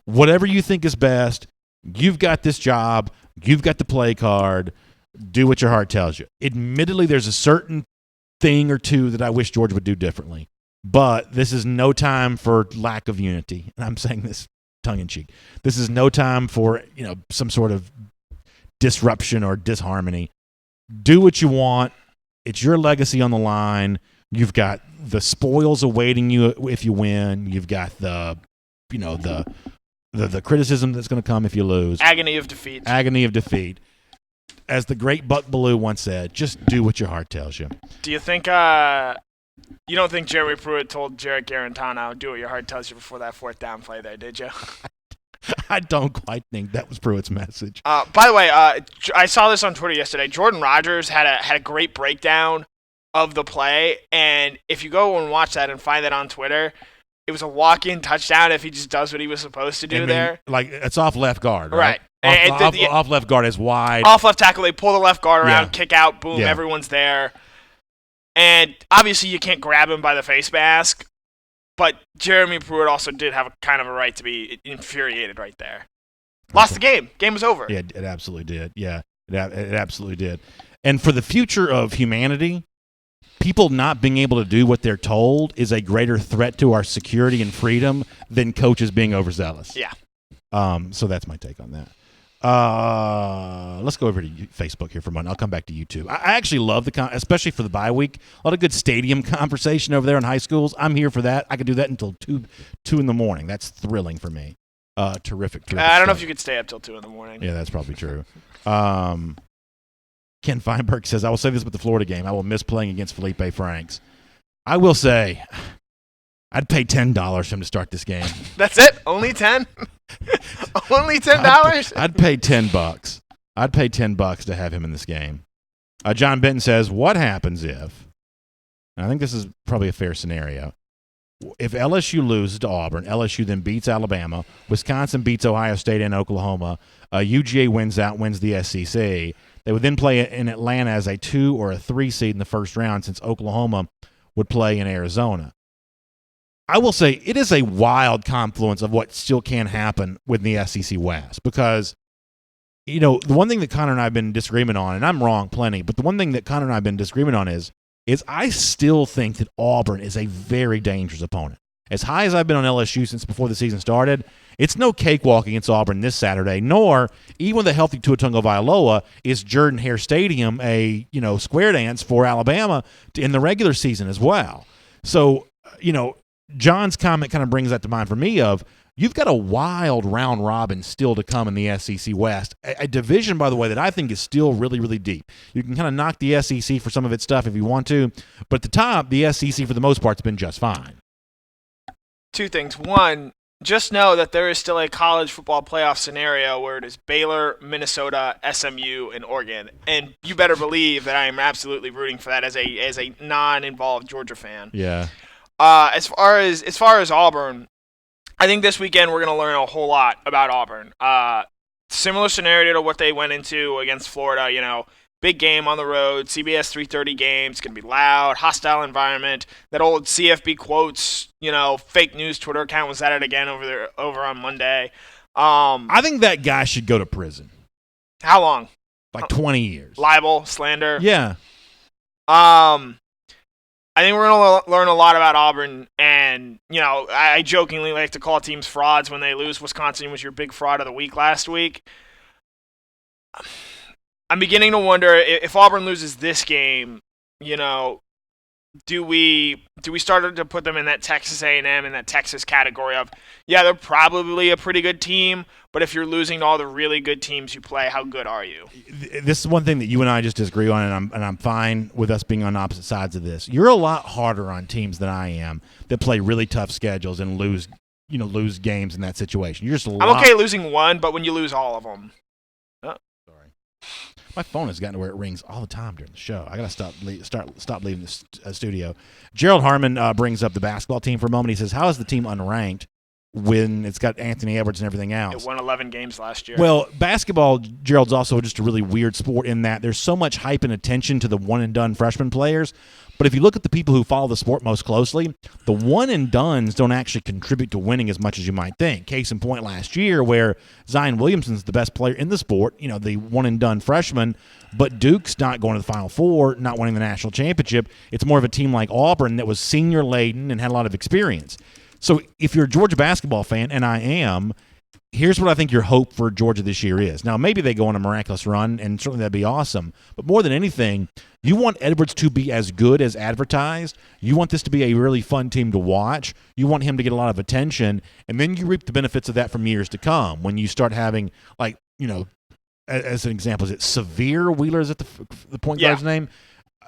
Whatever you think is best, you've got this job, you've got the play card, do what your heart tells you. Admittedly, there's a certain thing or two that I wish Georgia would do differently, but this is no time for lack of unity. And I'm saying this tongue-in-cheek. This is no time for some sort of disruption or disharmony. Do what you want. It's your legacy on the line. You've got the spoils awaiting you if you win. You've got the criticism that's going to come if you lose. Agony of defeat. As the great Buck Bellew once said, just do what your heart tells you. Do you think you don't think Jeremy Pruitt told Jarrett Garantano, do what your heart tells you before that 4th down play there, did you? I don't quite think that was Pruitt's message. By the way, I saw this on Twitter yesterday. Jordan Rodgers had a great breakdown of the play, and if you go and watch that and find that on Twitter, it was a walk-in touchdown if he just does what he was supposed to do there. Like, it's off left guard, right? Off left guard is wide. Off left tackle, they pull the left guard around, kick out, boom, everyone's there. And obviously you can't grab him by the face mask, but Jeremy Pruitt also did have a kind of a right to be infuriated right there. Lost the game. Game was over. Yeah, it absolutely did. Yeah, it absolutely did. And for the future of humanity, people not being able to do what they're told is a greater threat to our security and freedom than coaches being overzealous. Yeah. So that's my take on that. Let's go over to Facebook here for a moment. I'll come back to YouTube. I actually love especially for the bye week, a lot of good stadium conversation over there in high schools. I'm here for that. I could do that until 2 in the morning. That's thrilling for me. Terrific. I don't know if you could stay up till 2 in the morning. Yeah, that's probably true. Ken Feinberg says, I will say this about the Florida game. I will miss playing against Felipe Franks. I will say, I'd pay $10 for him to start this game. That's it? Only 10? Only $10? I'd pay $10. I'd pay $10 to have him in this game. John Benton says, what happens if, and I think this is probably a fair scenario, if LSU loses to Auburn, LSU then beats Alabama, Wisconsin beats Ohio State and Oklahoma, UGA wins the SEC, they would then play in Atlanta as a 2 or a 3 seed in the first round since Oklahoma would play in Arizona. I will say it is a wild confluence of what still can happen with the SEC West because, the one thing that Connor and I have been in disagreement on, and I'm wrong plenty, but the one thing that Connor and I have been in disagreement on is I still think that Auburn is a very dangerous opponent. As high as I've been on LSU since before the season started, it's no cakewalk against Auburn this Saturday, nor, even with a healthy Tua Tagovailoa, is Jordan-Hare Stadium a, square dance for Alabama in the regular season as well. So, John's comment kind of brings that to mind for me of, you've got a wild round robin still to come in the SEC West. A division, by the way, that I think is still really, really deep. You can kind of knock the SEC for some of its stuff if you want to, but at the top, the SEC for the most part has been just fine. 2 things. One, just know that there is still a college football playoff scenario where it is Baylor, Minnesota, SMU, and Oregon. And you better believe that I am absolutely rooting for that as a non-involved Georgia fan. Yeah. As far as Auburn, I think this weekend we're going to learn a whole lot about Auburn. Similar scenario to what they went into against Florida, big game on the road, CBS 3:30 game. It's going to be loud, hostile environment. That old CFB quotes, fake news Twitter account was at it again over on Monday. I think that guy should go to prison. How long? Like 20 years. Libel, slander. Yeah. I think we're going to learn a lot about Auburn, and, I jokingly like to call teams frauds when they lose. Wisconsin was your big fraud of the week last week. I'm beginning to wonder if Auburn loses this game, do we start to put them in that Texas A&M and that Texas category of, yeah, they're probably a pretty good team, but if you're losing to all the really good teams you play, how good are you? This is one thing that you and I just disagree on, and I'm fine with us being on opposite sides of this. You're a lot harder on teams than I am that play really tough schedules and lose games in that situation. You're just I'm okay losing one, but when you lose all of them. Sorry. My phone has gotten to where it rings all the time during the show. I got to stop leaving the studio. Gerald Harmon brings up the basketball team for a moment. He says, how is the team unranked when it's got Anthony Edwards and everything else? It won 11 games last year. Well, basketball, Gerald's also just a really weird sport in that there's so much hype and attention to the one-and-done freshman players. But if you look at the people who follow the sport most closely, the one-and-dones don't actually contribute to winning as much as you might think. Case in point last year where Zion Williamson's the best player in the sport, the one-and-done freshman, but Duke's not going to the Final Four, not winning the national championship. It's more of a team like Auburn that was senior-laden and had a lot of experience. So if you're a Georgia basketball fan, and I am, here's what I think your hope for Georgia this year is. Now, maybe they go on a miraculous run, and certainly that'd be awesome. But more than anything, you want Edwards to be as good as advertised. You want this to be a really fun team to watch. You want him to get a lot of attention, and then you reap the benefits of that from years to come when you start having, as an example, is it Severe Wheeler? Is it the point guard's name?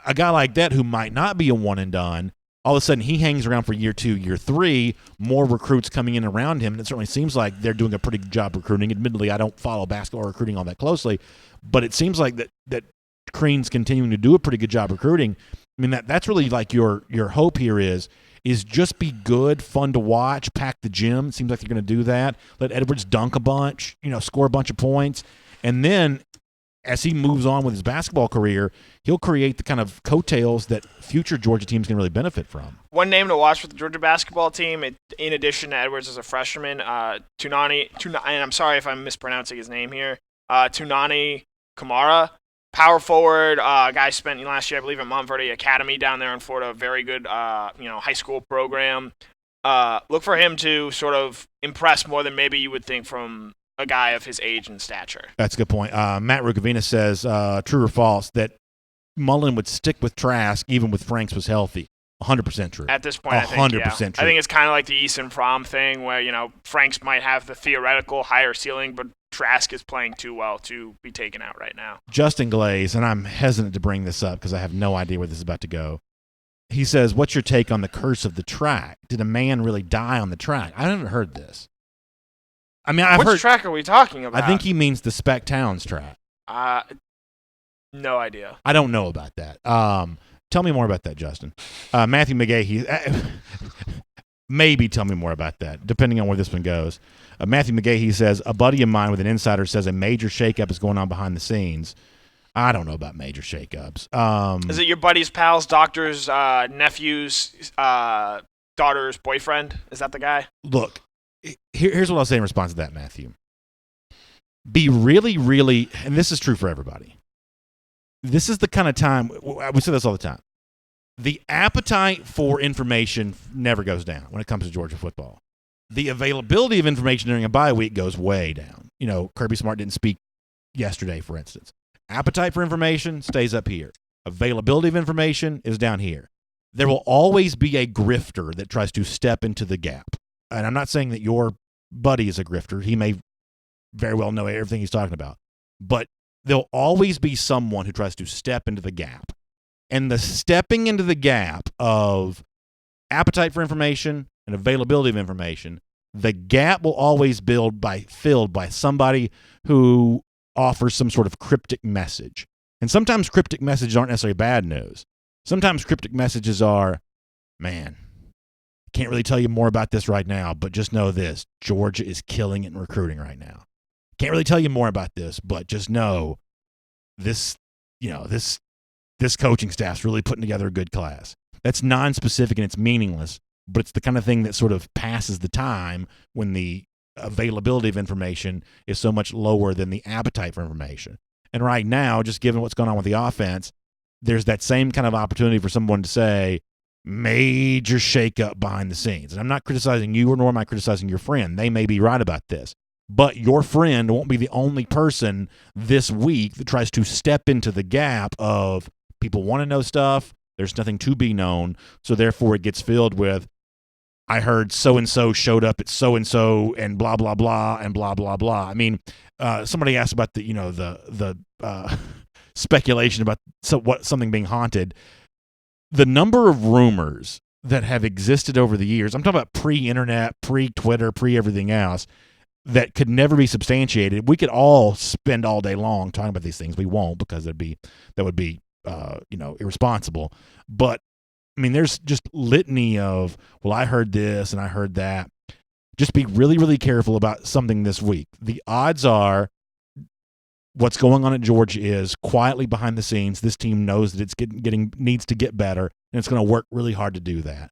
A guy like that who might not be a one-and-done, all of a sudden he hangs around for year 2, year 3, more recruits coming in around him, and it certainly seems like they're doing a pretty good job recruiting. Admittedly, I don't follow basketball recruiting all that closely, but it seems like that Crean's continuing to do a pretty good job recruiting. I mean, that's really like your hope here is just be good, fun to watch, pack the gym. It seems like they're going to do that. Let Edwards dunk a bunch, score a bunch of points, and then as he moves on with his basketball career, he'll create the kind of coattails that future Georgia teams can really benefit from. One name to watch with the Georgia basketball team, in addition to Edwards as a freshman, Tunani, and I'm sorry if I'm mispronouncing his name here, Tunani Kamara, power forward, guy spent last year, I believe, at Montverde Academy down there in Florida, very good, high school program. Look for him to sort of impress more than maybe you would think from a guy of his age and stature. That's a good point. Matt Rukavina says, true or false, that Mullen would stick with Trask even with Franks was healthy. 100% true. At this point, 100% true. I think it's kind of like the Easton Prom thing where, Franks might have the theoretical higher ceiling, but Trask is playing too well to be taken out right now. Justin Glaze, and I'm hesitant to bring this up because I have no idea where this is about to go. He says, what's your take on the curse of the track? Did a man really die on the track? I haven't heard this. I mean, Which track are we talking about? I think he means the Spec Towns track. No idea. I don't know about that. Tell me more about that, Justin. Matthew McGahee, maybe tell me more about that, depending on where this one goes. Matthew McGahee says, a buddy of mine with an insider says a major shakeup is going on behind the scenes. I don't know about major shakeups. Is it your buddy's pal's doctor's nephew's daughter's boyfriend? Is that the guy? Look, here's what I'll say in response to that, Matthew. Be really, really, and this is true for everybody. This is the kind of time, we say this all the time. The appetite for information never goes down when it comes to Georgia football. The availability of information during a bye week goes way down. Kirby Smart didn't speak yesterday, for instance. Appetite for information stays up here. Availability of information is down here. There will always be a grifter that tries to step into the gap. And I'm not saying that your buddy is a grifter. He may very well know everything he's talking about. But there'll always be someone who tries to step into the gap. And the stepping into the gap of appetite for information and availability of information, the gap will always filled by somebody who offers some sort of cryptic message. And sometimes cryptic messages aren't necessarily bad news. Sometimes cryptic messages are, man, can't really tell you more about this right now, but just know this, Georgia is killing it in recruiting right now. Can't really tell you more about this, but just know this coaching staff's really putting together a good class. That's non-specific and it's meaningless, but it's the kind of thing that sort of passes the time when the availability of information is so much lower than the appetite for information. And right now, just given what's going on with the offense, there's that same kind of opportunity for someone to say, major shakeup behind the scenes. And I'm not criticizing you, nor am I criticizing your friend. They may be right about this. But your friend won't be the only person this week that tries to step into the gap of people want to know stuff. There's nothing to be known. So therefore it gets filled with, I heard so-and-so showed up at so-and-so and blah, blah, blah, and blah, blah, blah. I mean, somebody asked about the speculation about something being haunted. The number of rumors that have existed over the years, I'm talking about pre-internet, pre-Twitter, pre-everything else, that could never be substantiated. We could all spend all day long talking about these things. We won't, because that would be irresponsible. But I mean, there's just litany of, well, I heard this and I heard that. Just be really, really careful about something this week. The odds are what's going on at Georgia is quietly behind the scenes. This team knows that it's needs to get better, and it's going to work really hard to do that.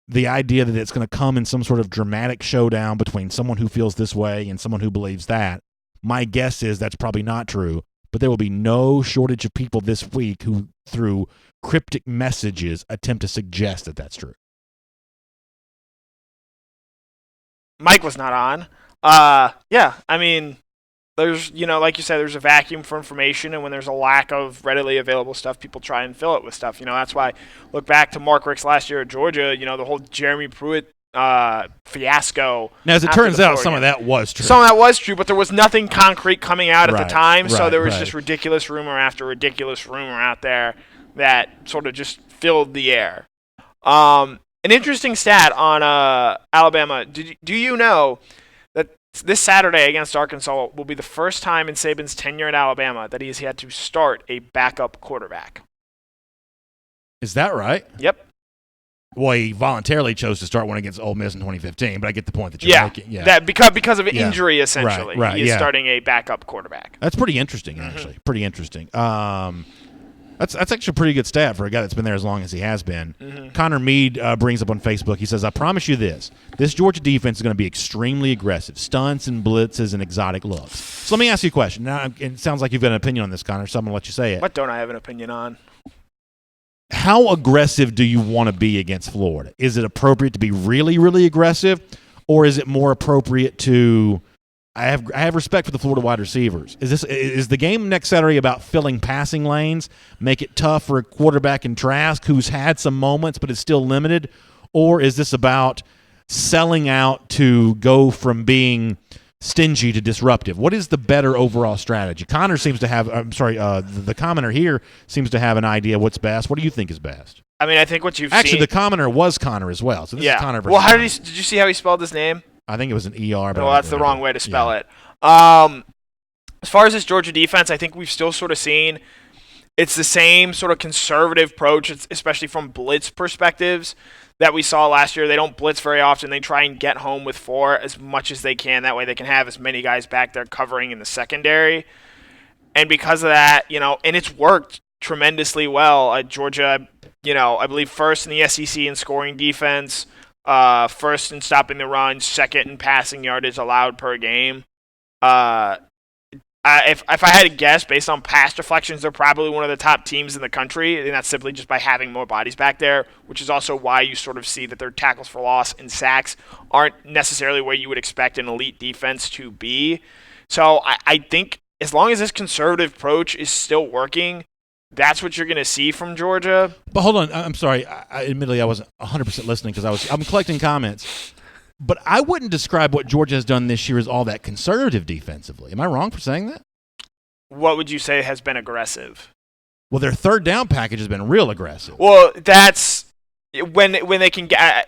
The idea that it's going to come in some sort of dramatic showdown between someone who feels this way and someone who believes that, my guess is that's probably not true. But there will be no shortage of people this week who, through cryptic messages, attempt to suggest that that's true. Mike was not on. Yeah, I mean, there's, like you said, there's a vacuum for information, and when there's a lack of readily available stuff, people try and fill it with stuff. That's why, look back to Mark Richt's last year at Georgia, the whole Jeremy Pruitt fiasco. Now, as it turns out, some of that was true. Some of that was true, but there was nothing concrete coming out at the time, so there was just ridiculous rumor after ridiculous rumor out there that sort of just filled the air. An interesting stat on Alabama. Do you know that this Saturday against Arkansas will be the first time in Saban's tenure at Alabama that he's had to start a backup quarterback? Is that right? Yep. Well, he voluntarily chose to start one against Ole Miss in 2015, but I get the point that you're making. Yeah, that because of injury, essentially. Right, he is starting a backup quarterback. That's pretty interesting, actually. Pretty interesting. That's actually a pretty good stat for a guy that's been there as long as he has been. Connor Mead brings up on Facebook, he says, I promise you this Georgia defense is going to be extremely aggressive. Stunts and blitzes and exotic looks. So let me ask you a question. Now, it sounds like you've got an opinion on this, Connor, so I'm going to let you say it. What don't I have an opinion on? How aggressive do you want to be against Florida? Is it appropriate to be really, really aggressive, or is it more appropriate to I have respect for the Florida wide receivers. Is the game next Saturday about filling passing lanes, make it tough for a quarterback in Trask who's had some moments but is still limited, or is this about selling out to go from being stingy to disruptive? What is the better overall strategy? Connor seems to have, the commenter here seems to have an idea what's best. What do you think is best? I mean, I think what you've Actually, the commenter was Connor as well. So this is Connor versus Well, Connor. did you see how he spelled his name? I think it was an ER. But no, that's the wrong way to spell it. As far as this Georgia defense, I think we've still sort of seen, It's the same sort of conservative approach, especially from blitz perspectives, that we saw last year. They don't blitz very often. They try and get home with 4 as much as they can. That way they can have as many guys back there covering in the secondary. And because of that, and it's worked tremendously well. Georgia, I believe first in the SEC in scoring defense, first in stopping the run, second in passing yardage allowed per game. If I had to guess, based on past deflections, they're probably one of the top teams in the country, and that's simply just by having more bodies back there, which is also why you sort of see that their tackles for loss and sacks aren't necessarily where you would expect an elite defense to be. So I think as long as this conservative approach is still working, that's what you're going to see from Georgia. But hold on, I'm sorry. Admittedly, I wasn't 100% listening because I'm collecting comments. But I wouldn't describe what Georgia has done this year as all that conservative defensively. Am I wrong for saying that? What would you say has been aggressive? Well, their third down package has been real aggressive. Well, that's when they can get.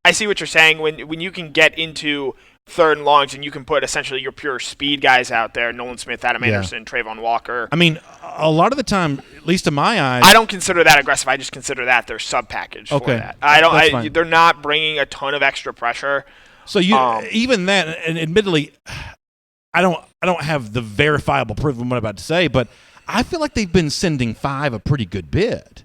I see what you're saying. When you can get into third and longs and you can put essentially your pure speed guys out there, Nolan Smith, Adam Anderson, Trayvon Walker. I mean, a lot of the time, at least in my eyes, I don't consider that aggressive. I just consider that their sub package for that. They're not bringing a ton of extra pressure. So even that, and admittedly, I don't have the verifiable proof of what I'm about to say, but I feel like they've been sending 5 a pretty good bit.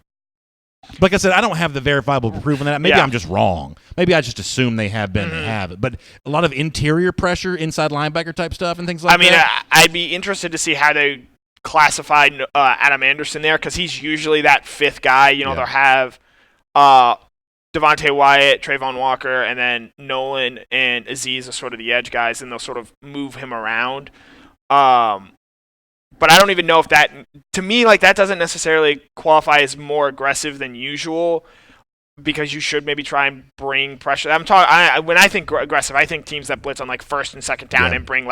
Like I said, I don't have the verifiable proof on that. Maybe I'm just wrong. Maybe I just assume they have been. They have it. But a lot of interior pressure, inside linebacker type stuff and things like that. I'd be interested to see how they classify Adam Anderson there because he's usually that 5th guy. They'll have Devontae Wyatt, Trayvon Walker, and then Nolan and Aziz are sort of the edge guys, and they'll sort of move him around. But I don't even know if that, to me, that doesn't necessarily qualify as more aggressive than usual because you should maybe try and bring pressure. When I think aggressive, I think teams that blitz on first and second down and bring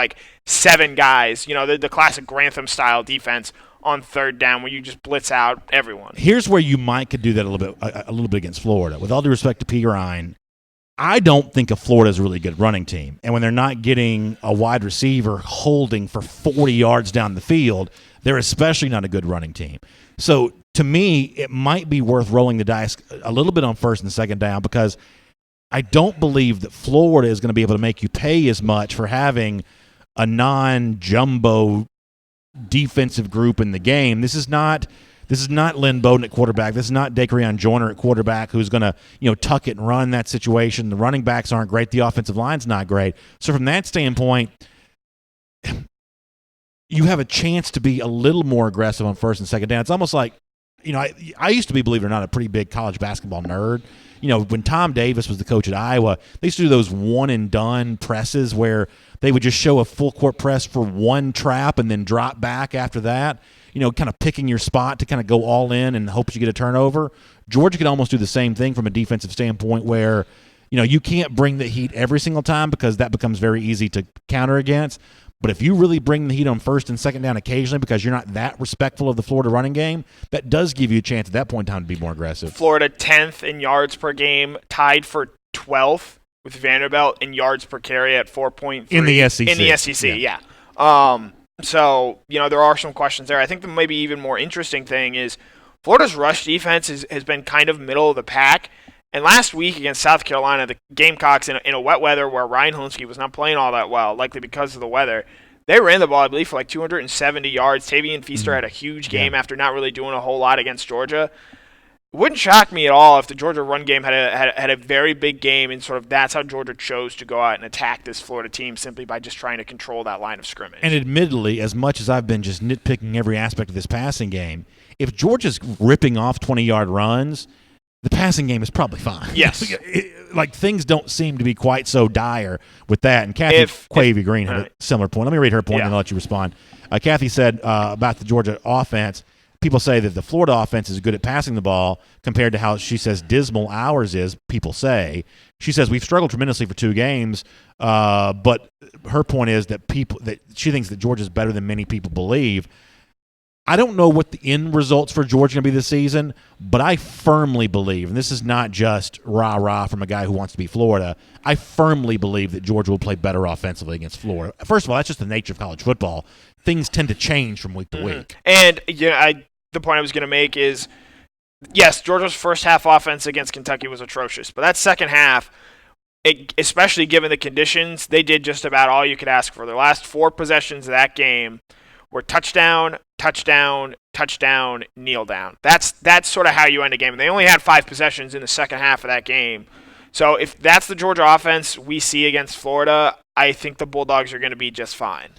7 guys, the classic Grantham style defense on third down where you just blitz out everyone. Here's where you could do that a little bit against Florida. With all due respect to P. Ryan, I don't think of Florida as a really good running team. And when they're not getting a wide receiver holding for 40 yards down the field, they're especially not a good running team. So to me, it might be worth rolling the dice a little bit on first and second down because I don't believe that Florida is going to be able to make you pay as much for having non-jumbo defensive group in the game. This is not Lynn Bowden at quarterback. This is not Daquan Joyner at quarterback who's going to tuck it and run that situation. The running backs aren't great. The offensive line's not great. So from that standpoint, you have a chance to be a little more aggressive on first and second down. It's almost like, I used to be, believe it or not, a pretty big college basketball nerd. When Tom Davis was the coach at Iowa, they used to do those one-and-done presses where they would just show a full-court press for one trap and then drop back after that, kind of picking your spot to kind of go all in and hopes you get a turnover. Georgia could almost do the same thing from a defensive standpoint where, you can't bring the heat every single time because that becomes very easy to counter against. But if you really bring the heat on first and second down occasionally because you're not that respectful of the Florida running game, that does give you a chance at that point in time to be more aggressive. Florida 10th in yards per game, tied for 12th with Vanderbilt in yards per carry at 4.3. In the SEC. In the SEC, yeah. So, there are some questions there. I think the maybe even more interesting thing is Florida's rush defense has been kind of middle of the pack. And last week against South Carolina, the Gamecocks, in a wet weather where Ryan Hilinski was not playing all that well, likely because of the weather, they ran the ball, I believe, for 270 yards. Tavian Feaster had a huge game after not really doing a whole lot against Georgia. It wouldn't shock me at all if the Georgia run game had a very big game and sort of that's how Georgia chose to go out and attack this Florida team simply by just trying to control that line of scrimmage. And admittedly, as much as I've been just nitpicking every aspect of this passing game, if Georgia's ripping off 20-yard runs, the passing game is probably fine. Yes. Things don't seem to be quite so dire with that. And Kathy Quavy Green had a similar point. Let me read her point and then I'll let you respond. Kathy said about the Georgia offense, people say that the Florida offense is good at passing the ball compared to how she says dismal ours is, people say. She says we've struggled tremendously for 2 games, but her point is that she thinks that Georgia's better than many people believe. I don't know what the end results for Georgia are going to be this season, but I firmly believe, and this is not just rah-rah from a guy who wants to be Florida, I firmly believe that Georgia will play better offensively against Florida. First of all, that's just the nature of college football. Things tend to change from week to week. And the point I was going to make is, yes, Georgia's first half offense against Kentucky was atrocious, but that second half, especially given the conditions, they did just about all you could ask for. Their last 4 possessions of that game were touchdown, touchdown, touchdown, kneel down. That's sort of how you end a game. And they only had 5 possessions in the second half of that game. So if that's the Georgia offense we see against Florida, I think the Bulldogs are going to be just fine.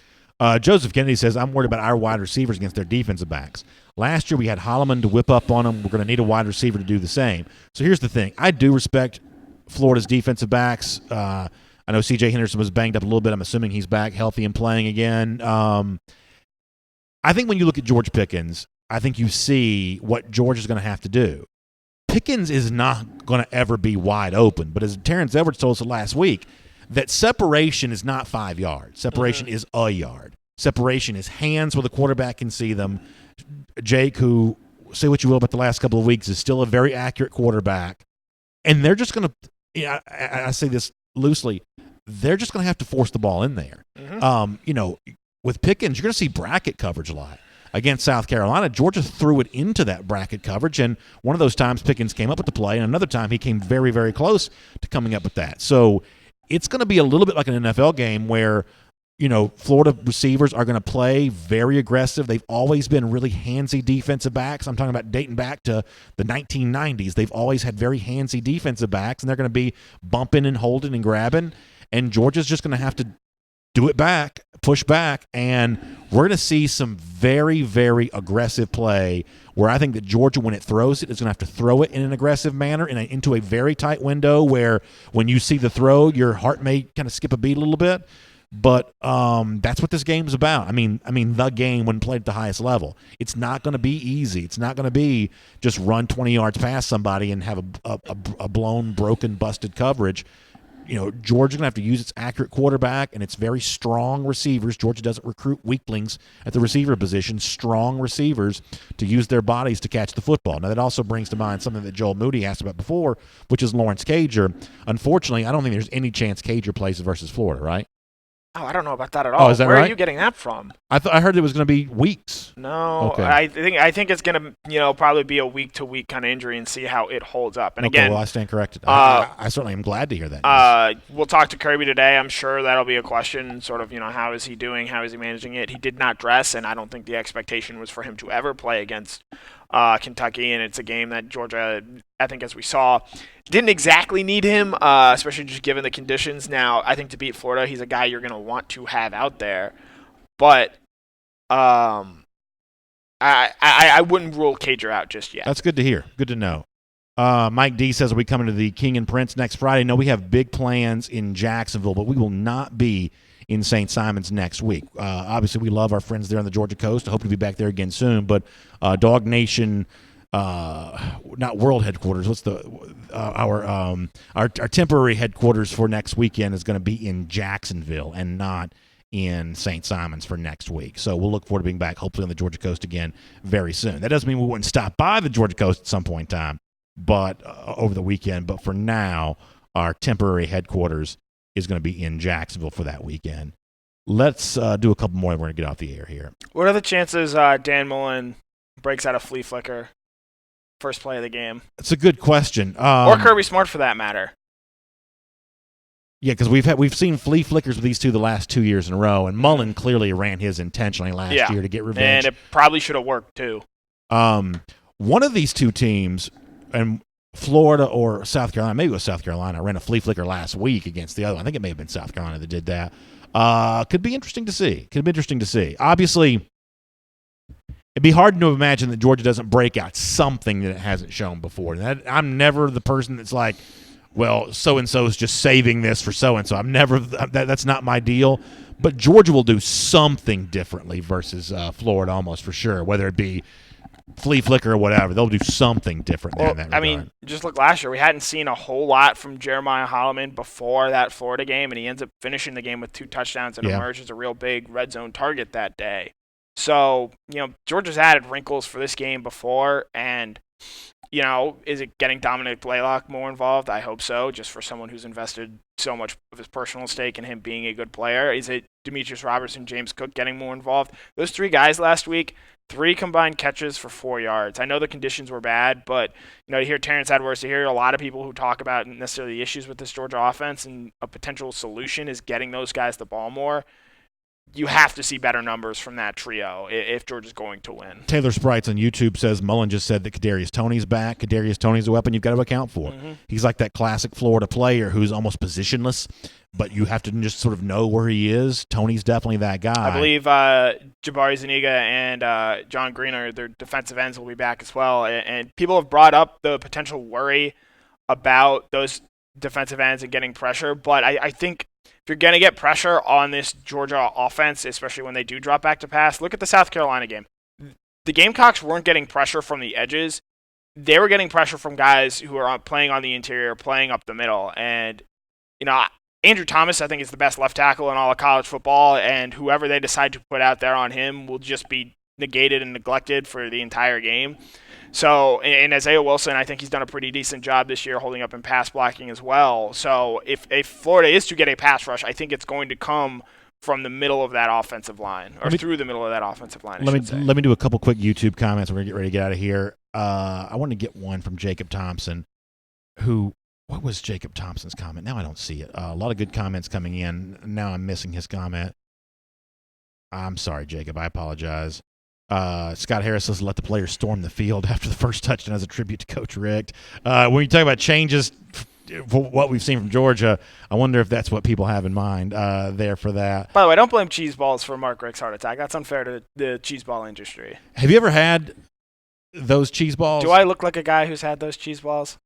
Joseph Kennedy says, I'm worried about our wide receivers against their defensive backs. Last year we had Holloman to whip up on them. We're going to need a wide receiver to do the same. So here's the thing. I do respect Florida's defensive backs. I know C.J. Henderson was banged up a little bit. I'm assuming he's back healthy and playing again. I think when you look at George Pickens, I think you see what Georgia's going to have to do. Pickens is not going to ever be wide open. But as Terrence Edwards told us last week, that separation is not 5 yards. Separation is a yard. Separation is hands where the quarterback can see them. Jake, who, say what you will about the last couple of weeks, is still a very accurate quarterback. And they're just going to, I say this loosely, they're just going to have to force the ball in there. With Pickens, you're going to see bracket coverage a lot. Against South Carolina, Georgia threw it into that bracket coverage, and one of those times Pickens came up with the play, and another time he came very, very close to coming up with that. So it's going to be a little bit like an NFL game where, Florida receivers are going to play very aggressive. They've always been really handsy defensive backs. I'm talking about dating back to the 1990s. They've always had very handsy defensive backs, and they're going to be bumping and holding and grabbing, and Georgia's just going to have to do it back, push back, and we're going to see some very, very aggressive play where I think that Georgia, when it throws it, is going to have to throw it in an aggressive manner into a very tight window where when you see the throw, your heart may kind of skip a beat a little bit. But that's what this game is about. I mean, the game when played at the highest level. It's not going to be easy. It's not going to be just run 20 yards past somebody and have a blown, broken, busted coverage. Georgia's going to have to use its accurate quarterback and its very strong receivers. Georgia doesn't recruit weaklings at the receiver position, strong receivers to use their bodies to catch the football. Now, that also brings to mind something that Joel Moody asked about before, which is Lawrence Cager. Unfortunately, I don't think there's any chance Cager plays versus Florida, right? Oh, I don't know about that at all. Oh, is that Where right? are you getting that from? I heard it was going to be weeks. No, okay. I think it's going to probably be a week-to-week kind of injury and see how it holds up. And again, well, I stand corrected. I certainly am glad to hear that. We'll talk to Kirby today. I'm sure that'll be a question, sort of, how is he doing? How is he managing it? He did not dress, and I don't think the expectation was for him to ever play against Kentucky, and it's a game that Georgia, I think as we saw, didn't exactly need him, especially just given the conditions. Now, I think to beat Florida, he's a guy you're going to want to have out there, but I wouldn't rule Cager out just yet. That's good to hear. Good to know. Mike D says, are we coming to the King and Prince next Friday? No, we have big plans in Jacksonville, but we will not be in St. Simons next week. Obviously, we love our friends there on the Georgia coast. I hope to be back there again soon. But DawgNation, not world headquarters. What's our temporary headquarters for next weekend is going to be in Jacksonville and not in St. Simons for next week. So we'll look forward to being back, hopefully on the Georgia coast again very soon. That doesn't mean we wouldn't stop by the Georgia coast at some point in time, but over the weekend. But for now, our temporary headquarters is going to be in Jacksonville for that weekend. Let's do a couple more and we're going to get off the air here. What are the chances Dan Mullen breaks out a flea flicker first play of the game? It's a good question. Or Kirby Smart for that matter. Yeah, because we've seen flea flickers with these two the last 2 years in a row, and Mullen clearly ran his intentionally last year to get revenge. And it probably should have worked too. One of these two teams, and Florida or South Carolina, maybe it was South Carolina, ran a flea flicker last week against the other one. I think it may have been South Carolina that did that. Could be interesting to see. Obviously, it'd be hard to imagine that Georgia doesn't break out something that it hasn't shown before. I'm never the person that's like, well, so-and-so is just saving this for so-and-so. That's not my deal. But Georgia will do something differently versus Florida almost for sure, whether it be flea flicker or whatever. They'll do something different there in that regard. I mean, just look last year. We hadn't seen a whole lot from Jeremiah Holloman before that Florida game, and he ends up finishing the game with 2 touchdowns and emerged as a real big red zone target that day. So, Georgia's added wrinkles for this game before, and, is it getting Dominic Blaylock more involved? I hope so, just for someone who's invested so much of his personal stake in him being a good player. Is it Demetrius Robertson, James Cook getting more involved? Those 3 guys last week 3 combined catches for 4 yards. I know the conditions were bad, but to hear Terrence Edwards, to hear a lot of people who talk about necessarily the issues with this Georgia offense, and a potential solution is getting those guys the ball more. You have to see better numbers from that trio if Georgia's going to win. Taylor Sprites on YouTube says Mullen just said that Kadarius Toney's back. Kadarius Toney's a weapon you've got to account for. Mm-hmm. He's like that classic Florida player who's almost positionless, but you have to just sort of know where he is. Toney's definitely that guy. I believe Jabari Zuniga and John Greener, their defensive ends, will be back as well. And people have brought up the potential worry about those defensive ends and getting pressure, but I think if you're going to get pressure on this Georgia offense, especially when they do drop back to pass, look at the South Carolina game. The Gamecocks weren't getting pressure from the edges. They were getting pressure from guys who are playing on the interior, playing up the middle. And, Andrew Thomas, I think, is the best left tackle in all of college football, and whoever they decide to put out there on him will just be negated and neglected for the entire game. So, and Isaiah Wilson, I think he's done a pretty decent job this year holding up in pass blocking as well. So if Florida is to get a pass rush, I think it's going to come from the middle of that offensive line, or through the middle of that offensive line. Let me do a couple quick YouTube comments. We're going to get ready to get out of here. I want to get one from Jacob Thompson, what was Jacob Thompson's comment? Now I don't see it. A lot of good comments coming in. Now I'm missing his comment. I'm sorry, Jacob. I apologize. Scott Harris says, let the players storm the field after the first touchdown as a tribute to Coach Richt. When you talk about changes for what we've seen from Georgia, I wonder if that's what people have in mind there for that. By the way, don't blame cheese balls for Mark Richt's heart attack. That's unfair to the cheese ball industry. Have you ever had those cheese balls? Do I look like a guy who's had those cheese balls?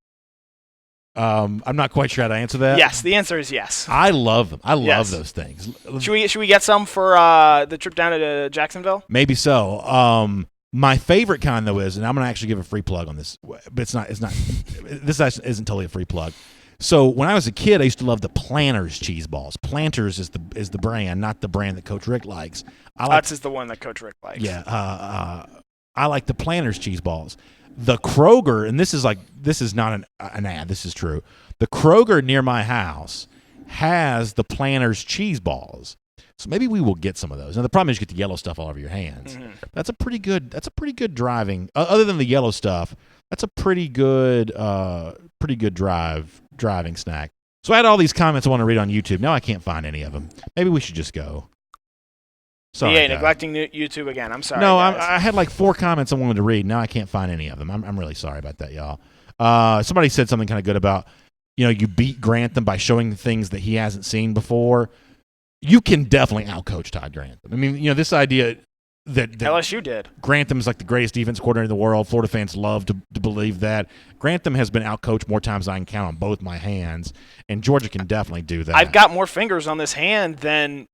I'm not quite sure how to answer that. Yes, the answer is yes. I love them. I love those things. Should we get some for the trip down to Jacksonville? Maybe so. My favorite kind though is, and I'm gonna actually give a free plug on this, but it's not. This isn't totally a free plug. So when I was a kid, I used to love the Planters cheese balls. Planters is the brand, not the brand that Coach Richt likes. That's the one that Coach Richt likes. Yeah. I like the Planters cheese balls. The Kroger, and this is not an ad, this is true. The Kroger near my house has the Planters cheese balls. So maybe we will get some of those. Now the problem is you get the yellow stuff all over your hands. Mm-hmm. That's a pretty good driving. Other than the yellow stuff, that's a pretty good driving snack. So I had all these comments I want to read on YouTube. Now I can't find any of them. Maybe we should just go. Sorry, yeah, neglecting YouTube again. I'm sorry. No, guys. I had like 4 comments I wanted to read. Now I can't find any of them. I'm really sorry about that, y'all. Somebody said something kind of good about, you beat Grantham by showing things that he hasn't seen before. You can definitely outcoach Todd Grantham. I mean, this idea that LSU did. Grantham is like the greatest defense coordinator in the world. Florida fans love to believe that. Grantham has been outcoached more times than I can count on both my hands, and Georgia can definitely do that. I've got more fingers on this hand than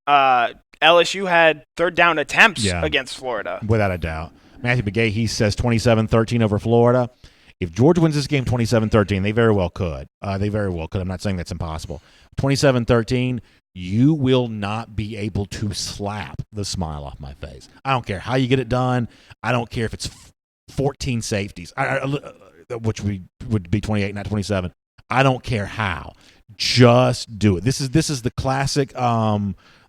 LSU had third down attempts against Florida. Without a doubt. Matthew Begay, he says 27-13 over Florida. If Georgia wins this game 27-13, they very well could. I'm not saying that's impossible. 27-13, you will not be able to slap the smile off my face. I don't care how you get it done. I don't care if it's 14 safeties, which would be 28, not 27. I don't care how. Just do it. This is the classic.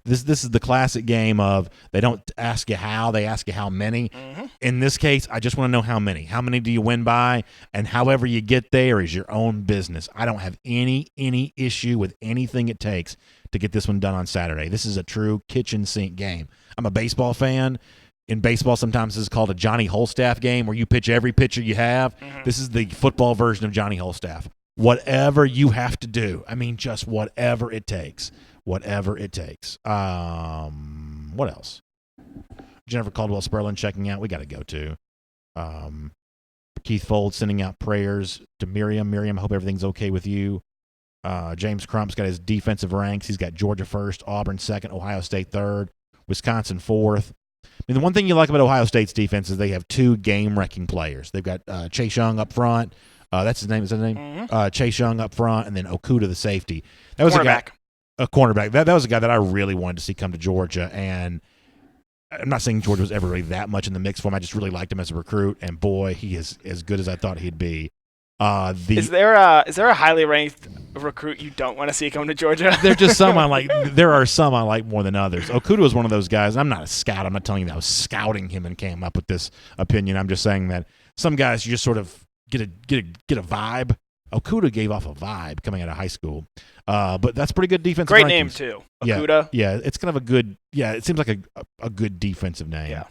This is the classic game of they don't ask you how, they ask you how many. Mm-hmm. In this case, I just want to know how many. How many do you win by? And however you get there is your own business. I don't have any issue with anything it takes to get this one done on Saturday. This is a true kitchen sink game. I'm a baseball fan. In baseball, sometimes this is called a Johnny Holstaff game where you pitch every pitcher you have. Mm-hmm. This is the football version of Johnny Holstaff. Whatever you have to do. I mean, just whatever it takes. Whatever it takes. What else? Jennifer Caldwell Sperlin checking out. We got to go to. Keith Fold sending out prayers to Miriam. Miriam, I hope everything's okay with you. James Crump's got his defensive ranks. He's got Georgia first, Auburn second, Ohio State third, Wisconsin fourth. I mean, the one thing you like about Ohio State's defense is they have 2 game-wrecking players. They've got Chase Young up front. That's his name. Is that his name? Mm-hmm. Chase Young up front, and then Okuda, the safety. That was a cornerback. That was a guy that I really wanted to see come to Georgia, and I'm not saying Georgia was ever really that much in the mix for him. I just really liked him as a recruit, and boy, he is as good as I thought he'd be. Is there a highly ranked recruit you don't want to see come to Georgia? There are some I like more than others. Okudah was one of those guys. I'm not a scout. I'm not telling you that I was scouting him and came up with this opinion. I'm just saying that some guys you just sort of get a vibe. Okudah gave off a vibe coming out of high school. But that's pretty good defensive Great rankings. name too. Okudah. Yeah, it's kind of a good. Yeah, it seems like a good defensive name. Yeah.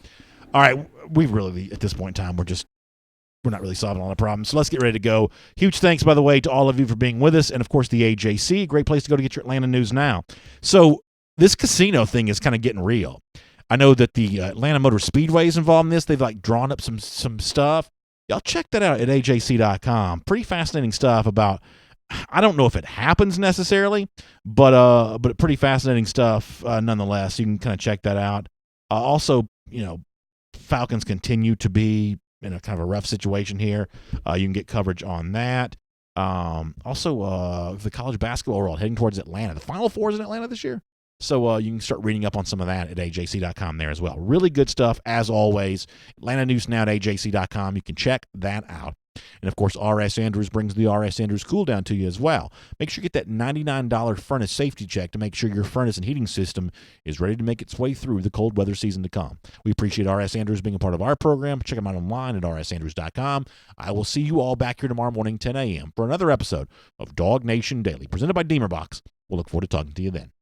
All right, we've really at this point in time we're not really solving all the problems. So let's get ready to go. Huge thanks, by the way, to all of you for being with us. And, of course, the AJC, great place to go to get your Atlanta news now. So this casino thing is kind of getting real. I know that the Atlanta Motor Speedway is involved in this. They've, drawn up some stuff. Y'all check that out at ajc.com. Pretty fascinating stuff about – I don't know if it happens necessarily, but pretty fascinating stuff nonetheless. You can kind of check that out. Also, Falcons continue to be – in a kind of a rough situation here. You can get coverage on that. Also, the college basketball world heading towards Atlanta. The Final Four is in Atlanta this year. So you can start reading up on some of that at ajc.com there as well. Really good stuff, as always. Atlanta News Now at ajc.com. You can check that out. And, of course, R.S. Andrews brings the R.S. Andrews Cool Down to you as well. Make sure you get that $99 furnace safety check to make sure your furnace and heating system is ready to make its way through the cold weather season to come. We appreciate R.S. Andrews being a part of our program. Check them out online at rsandrews.com. I will see you all back here tomorrow morning, 10 a.m. for another episode of DawgNation Daily, presented by Deemer Box. We'll look forward to talking to you then.